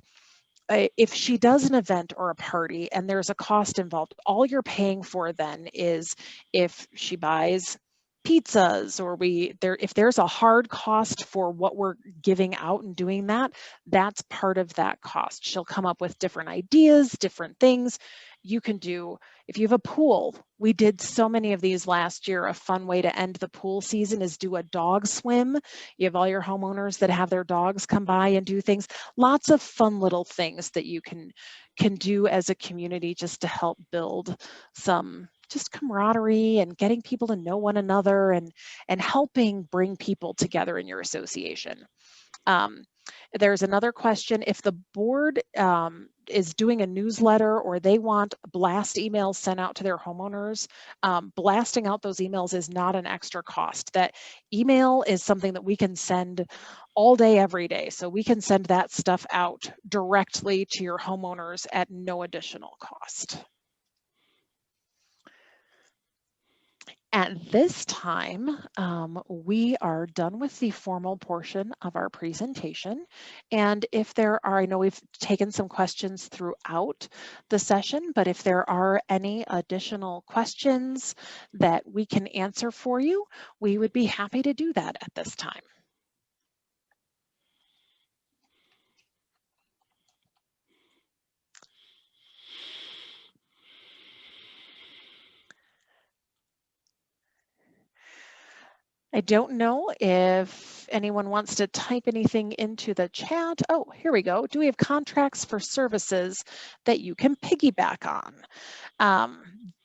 if she does an event or a party and there's a cost involved, all you're paying for then is if she buys pizzas, or if there's a hard cost for what we're giving out and doing that, that's part of that cost. She'll come up with different ideas, different things you can do. If you have a pool, we did so many of these last year. A fun way to end the pool season is do a dog swim. You have all your homeowners that have their dogs come by and do things. Lots of fun little things that you can do as a community just to help build some just camaraderie and getting people to know one another and helping bring people together in your association. There's another question. If the board is doing a newsletter or they want blast emails sent out to their homeowners, blasting out those emails is not an extra cost. That email is something that we can send all day, every day. So we can send that stuff out directly to your homeowners at no additional cost. At this time, we are done with the formal portion of our presentation. And if there are, I know we've taken some questions throughout the session, but if there are any additional questions that we can answer for you, we would be happy to do that at this time. I don't know if anyone wants to type anything into the chat. Oh, here we go. Do we have contracts for services that you can piggyback on?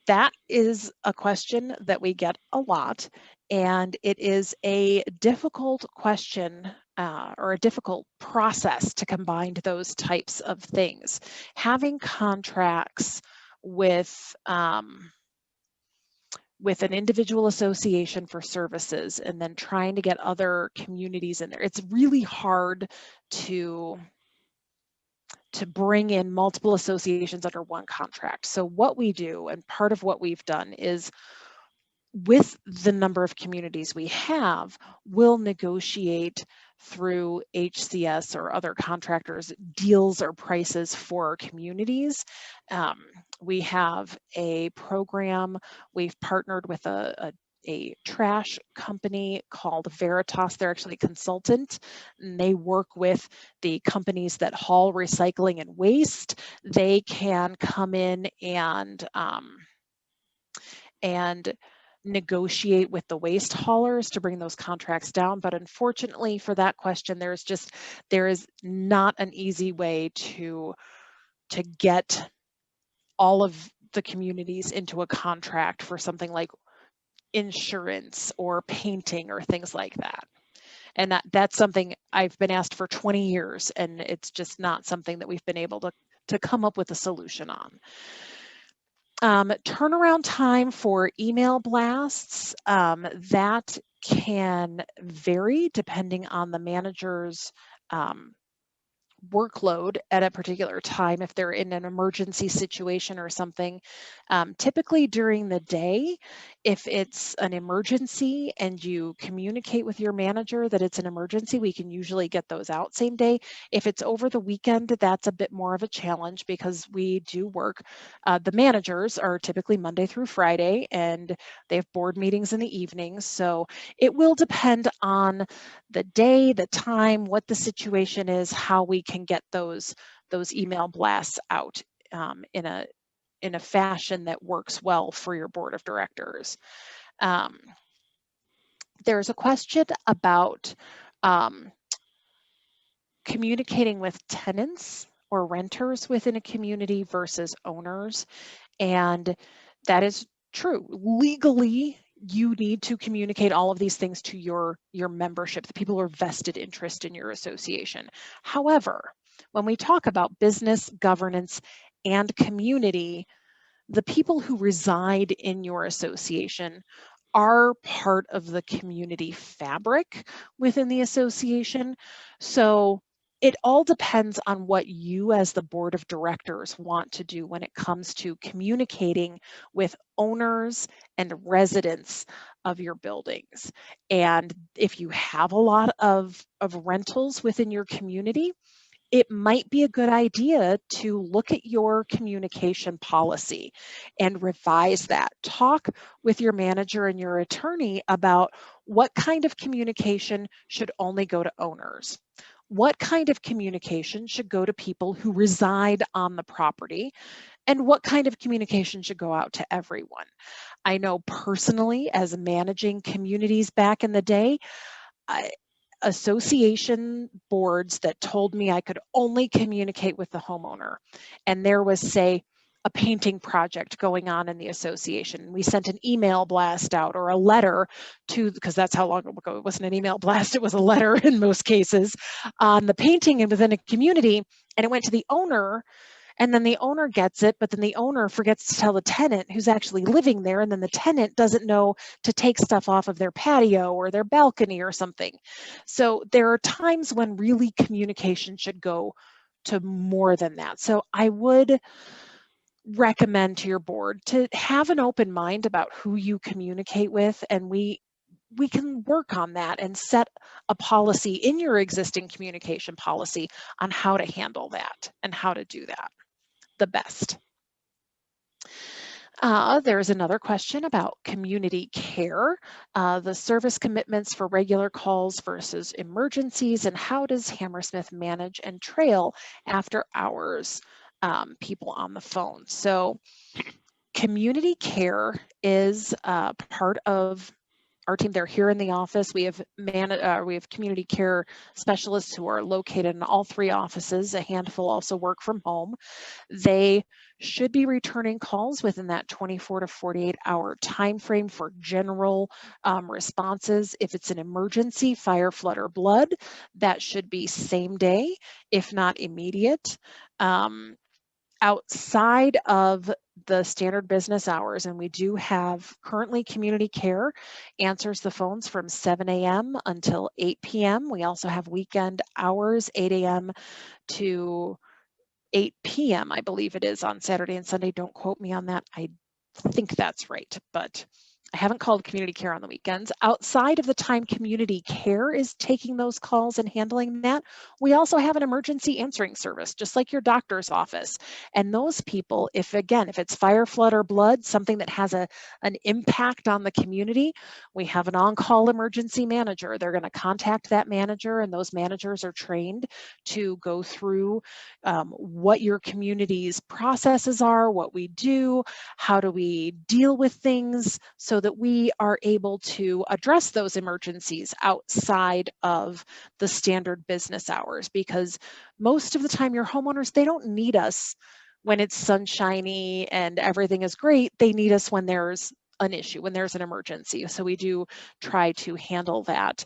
That is a question that we get a lot, and it is a difficult question or a difficult process to combine those types of things. Having contracts with an individual association for services and then trying to get other communities in there. It's really hard to bring in multiple associations under one contract. So what we do, and part of what we've done, is with the number of communities we have, we'll negotiate through HCS or other contractors deals or prices for our communities. We have a program. We've partnered with a trash company called Veritas. They're actually a consultant, and they work with the companies that haul recycling and waste. They can come in and negotiate with the waste haulers to bring those contracts down. But unfortunately for that question, there is not an easy way to get all of the communities into a contract for something like insurance or painting or things like that. And that's something I've been asked for 20 years, and it's just not something that we've been able come up with a solution on. Turnaround time for email blasts, that can vary depending on the manager's workload at a particular time. If they're in an emergency situation or something, typically during the day, if it's an emergency and you communicate with your manager that it's an emergency, we can usually get those out same day. If it's over the weekend, that's a bit more of a challenge because we do work, the managers are typically Monday through Friday, and they have board meetings in the evenings. So it will depend on the day, the time, what the situation is, how we can get those email blasts out in a fashion that works well for your board of directors. There's a question about communicating with tenants or renters within a community versus owners, and that is true. Legally, you need to communicate all of these things to your membership, the people who are vested interest in your association. However, when we talk about business, governance, and community, the people who reside in your association are part of the community fabric within the association. So it all depends on what you as the board of directors want to do when it comes to communicating with owners and residents of your buildings. And if you have a lot of rentals within your community, it might be a good idea to look at your communication policy and revise that. Talk with your manager and your attorney about what kind of communication should only go to owners. What kind of communication should go to people who reside on the property, and what kind of communication should go out to everyone. I know personally, as managing communities back in the day, association boards that told me I could only communicate with the homeowner. And there was, say, a painting project going on in the association. We sent an email blast out or a letter to, because that's how long ago it wasn't an email blast, it was a letter in most cases, on the painting and within a community, and it went to the owner. And then the owner gets it, but then the owner forgets to tell the tenant who's actually living there, and then the tenant doesn't know to take stuff off of their patio or their balcony or something. So there are times when really communication should go to more than that. So I would recommend to your board to have an open mind about who you communicate with, and we can work on that and set a policy in your existing communication policy on how to handle that and how to do that the best. There's another question about community care, the service commitments for regular calls versus emergencies, and how does Hammersmith manage and trail after hours people on the phone. So community care is part of our team. They're here in the office. We have community care specialists who are located in all 3 offices. A handful also work from home. They should be returning calls within that 24 to 48 hour time frame for general responses. If it's an emergency, fire, flood, or blood, that should be same day, if not immediate. Outside of the standard business hours, and we do have currently community care answers the phones from 7 a.m. until 8 p.m. We also have weekend hours, 8 a.m. to 8 p.m. I believe it is on Saturday and Sunday. Don't quote me on that. I think that's right, but I haven't called community care on the weekends. Outside of the time community care is taking those calls and handling that, we also have an emergency answering service, just like your doctor's office. And those people, if it's fire, flood, or blood, something that has an impact on the community, we have an on-call emergency manager. They're going to contact that manager, and those managers are trained to go through what your community's processes are, what we do, how do we deal with things, so that we are able to address those emergencies outside of the standard business hours. Because most of the time your homeowners, they don't need us when it's sunshiny and everything is great. They need us when there's an issue, when there's an emergency. So we do try to handle that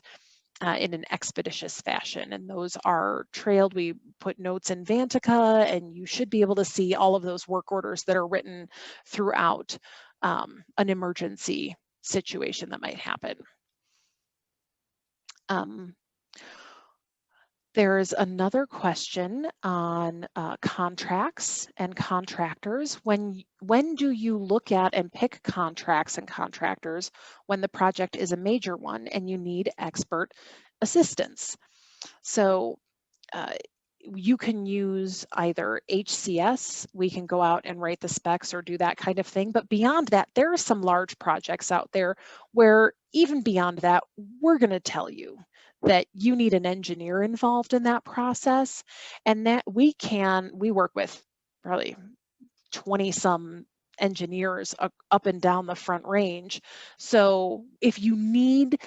in an expeditious fashion. And those are trailed. We put notes in Vantica, and you should be able to see all of those work orders that are written throughout an emergency situation that might happen. There's another question on contracts and contractors. When do you look at and pick contracts and contractors when the project is a major one and you need expert assistance? So you can use either HCS, we can go out and write the specs or do that kind of thing. But beyond that, there are some large projects out there where even beyond that, we're going to tell you that you need an engineer involved in that process, and that we work with probably 20 some engineers up and down the Front Range. So if you need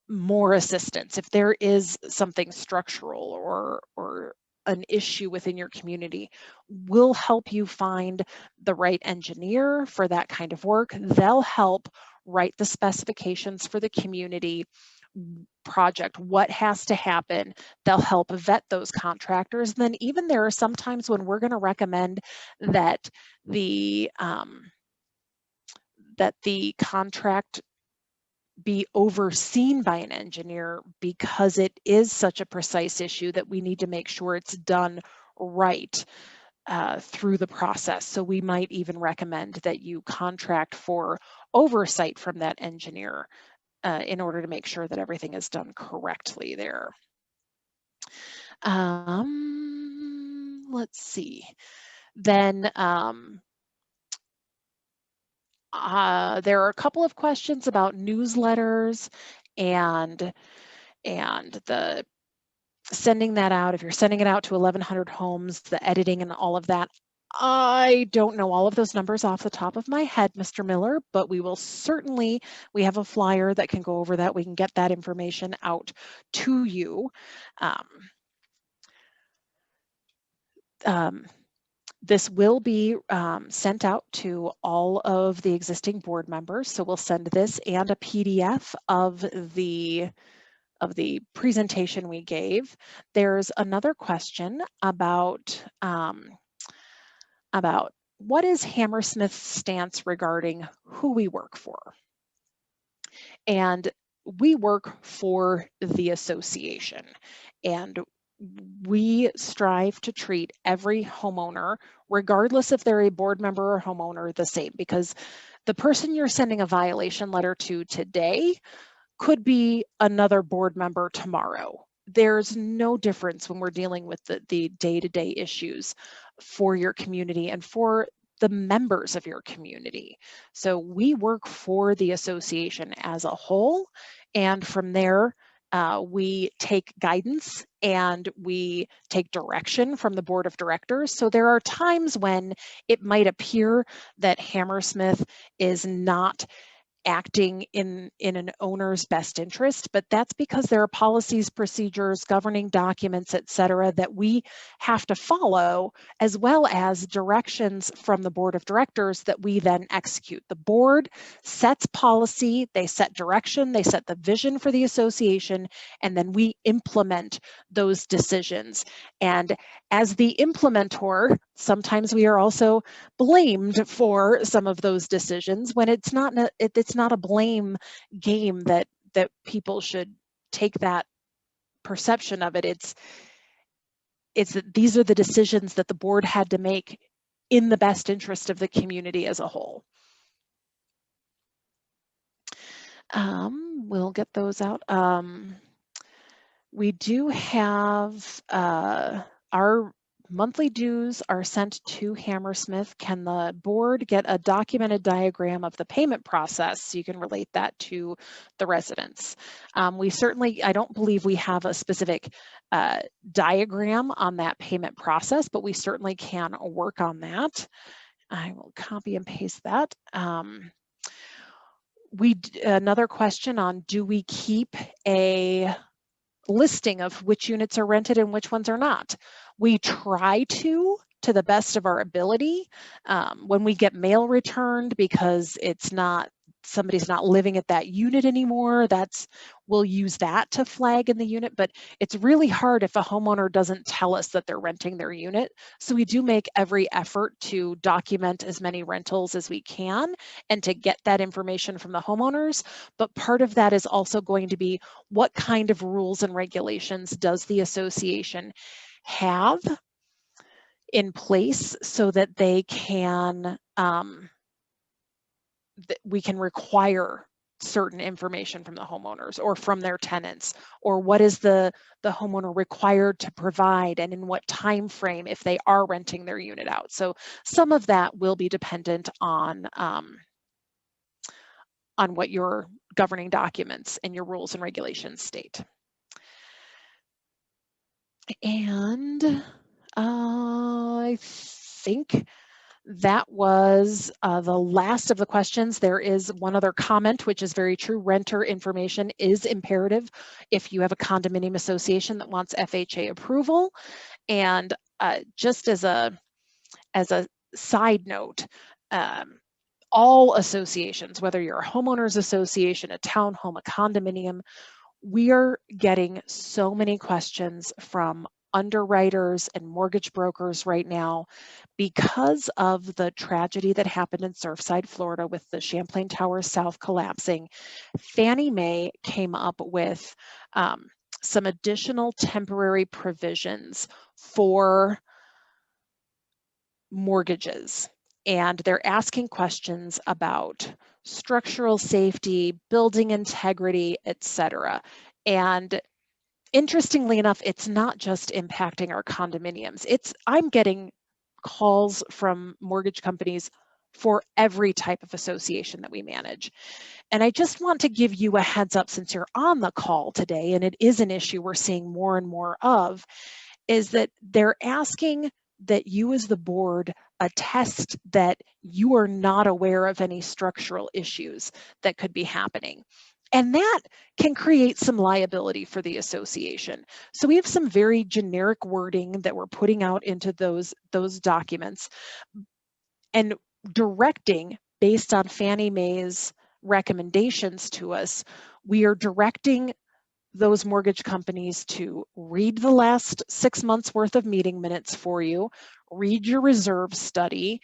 more assistance, if there is something structural or an issue within your community, we'll help you find the right engineer for that kind of work. They'll help write the specifications for the community project, what has to happen. They'll help vet those contractors. And then even there are some times when we're going to recommend that the contract be overseen by an engineer, because it is such a precise issue that we need to make sure it's done right through the process. So we might even recommend that you contract for oversight from that engineer in order to make sure that everything is done correctly there. Let's see. Then there are a couple of questions about newsletters and the sending that out. If you're sending it out to 1,100 homes, the editing and all of that. I don't know all of those numbers off the top of my head, Mr. Miller, but we will certainly, we have a flyer that can go over that. We can get that information out to you. This will be sent out to all of the existing board members. So we'll send this and a PDF of the presentation we gave. There's another question about what is Hammersmith's stance regarding who we work for. And we work for the association, and we strive to treat every homeowner, regardless if they're a board member or homeowner, the same, because the person you're sending a violation letter to today could be another board member tomorrow. There's no difference when we're dealing with the day-to-day issues for your community and for the members of your community. So we work for the association as a whole, and from there, we take guidance and we take direction from the board of directors. So there are times when it might appear that Hammersmith is not acting in an owner's best interest, but that's because there are policies, procedures, governing documents, et cetera, that we have to follow, as well as directions from the board of directors that we then execute. The board sets policy, they set direction, they set the vision for the association, and then we implement those decisions. And as the implementor, sometimes we are also blamed for some of those decisions when it's not a blame game that people should take that perception of it. It's that these are the decisions that the board had to make in the best interest of the community as a whole. We'll get those out. We do have our monthly dues are sent to Hammersmith. Can the board get a documented diagram of the payment process so you can relate that to the residents? We certainly, I don't believe we have a specific diagram on that payment process, but we certainly can work on that. I will copy and paste that. Another question on, do we keep a listing of which units are rented and which ones are not? We try to the best of our ability. When we get mail returned because it's not somebody's not living at that unit anymore, we'll use that to flag in the unit, but it's really hard if a homeowner doesn't tell us that they're renting their unit. So we do make every effort to document as many rentals as we can and to get that information from the homeowners. But part of that is also going to be, what kind of rules and regulations does the association have in place so that they can, we can require certain information from the homeowners or from their tenants, or what is the homeowner required to provide and in what time frame if they are renting their unit out. So some of that will be dependent on what your governing documents and your rules and regulations state. And I think that was the last of the questions. There is one other comment, which is very true. Renter information is imperative if you have a condominium association that wants FHA approval. And just as a side note, all associations, whether you're a homeowners association, a townhome, a condominium, we are getting so many questions from underwriters and mortgage brokers right now because of the tragedy that happened in Surfside, Florida with the Champlain Towers South collapsing. Fannie Mae came up with some additional temporary provisions for mortgages, and they're asking questions about structural safety, building integrity, etc. And interestingly enough, it's not just impacting our condominiums. I'm getting calls from mortgage companies for every type of association that we manage. And I just want to give you a heads up, since you're on the call today, and it is an issue we're seeing more and more of, is that they're asking that you as the board attest that you are not aware of any structural issues that could be happening. And that can create some liability for the association. So we have some very generic wording that we're putting out into those documents and directing based on Fannie Mae's recommendations to us. We are directing those mortgage companies to read the last 6 months worth of meeting minutes for you, read your reserve study,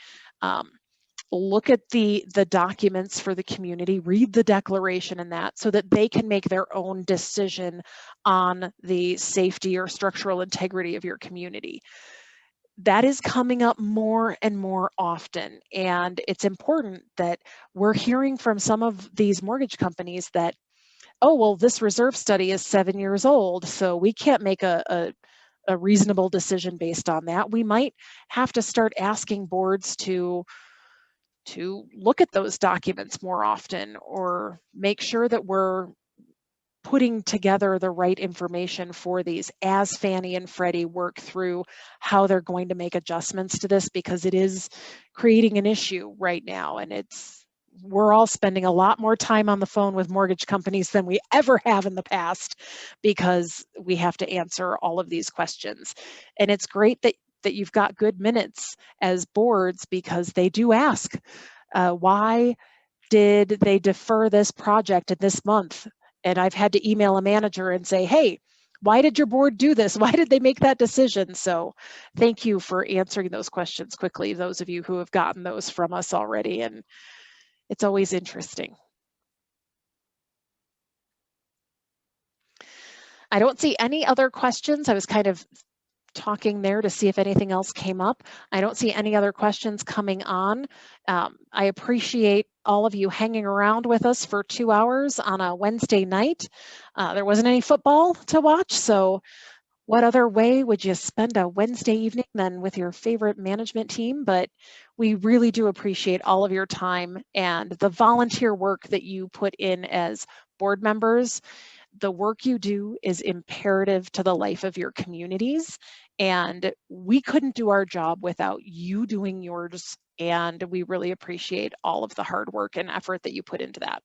look at the documents for the community, read the declaration and that, so that they can make their own decision on the safety or structural integrity of your community. That is coming up more and more often, and it's important that we're hearing from some of these mortgage companies that, oh, well, this reserve study is 7 years old, so we can't make a reasonable decision based on that. We might have to start asking boards to look at those documents more often, or make sure that we're putting together the right information for these as Fannie and Freddie work through how they're going to make adjustments to this, because it is creating an issue right now. And we're all spending a lot more time on the phone with mortgage companies than we ever have in the past, because we have to answer all of these questions. And it's great that you've got good minutes as boards, because they do ask, why did they defer this project in this month? And I've had to email a manager and say, hey, why did your board do this? Why did they make that decision? So thank you for answering those questions quickly, those of you who have gotten those from us already. And it's always interesting. I don't see any other questions. I was kind of talking there to see if anything else came up. I don't see any other questions coming on. I appreciate all of you hanging around with us for 2 hours on a Wednesday night. There wasn't any football to watch, so what other way would you spend a Wednesday evening than with your favorite management team? But we really do appreciate all of your time and the volunteer work that you put in as board members. The work you do is imperative to the life of your communities, and we couldn't do our job without you doing yours, and we really appreciate all of the hard work and effort that you put into that.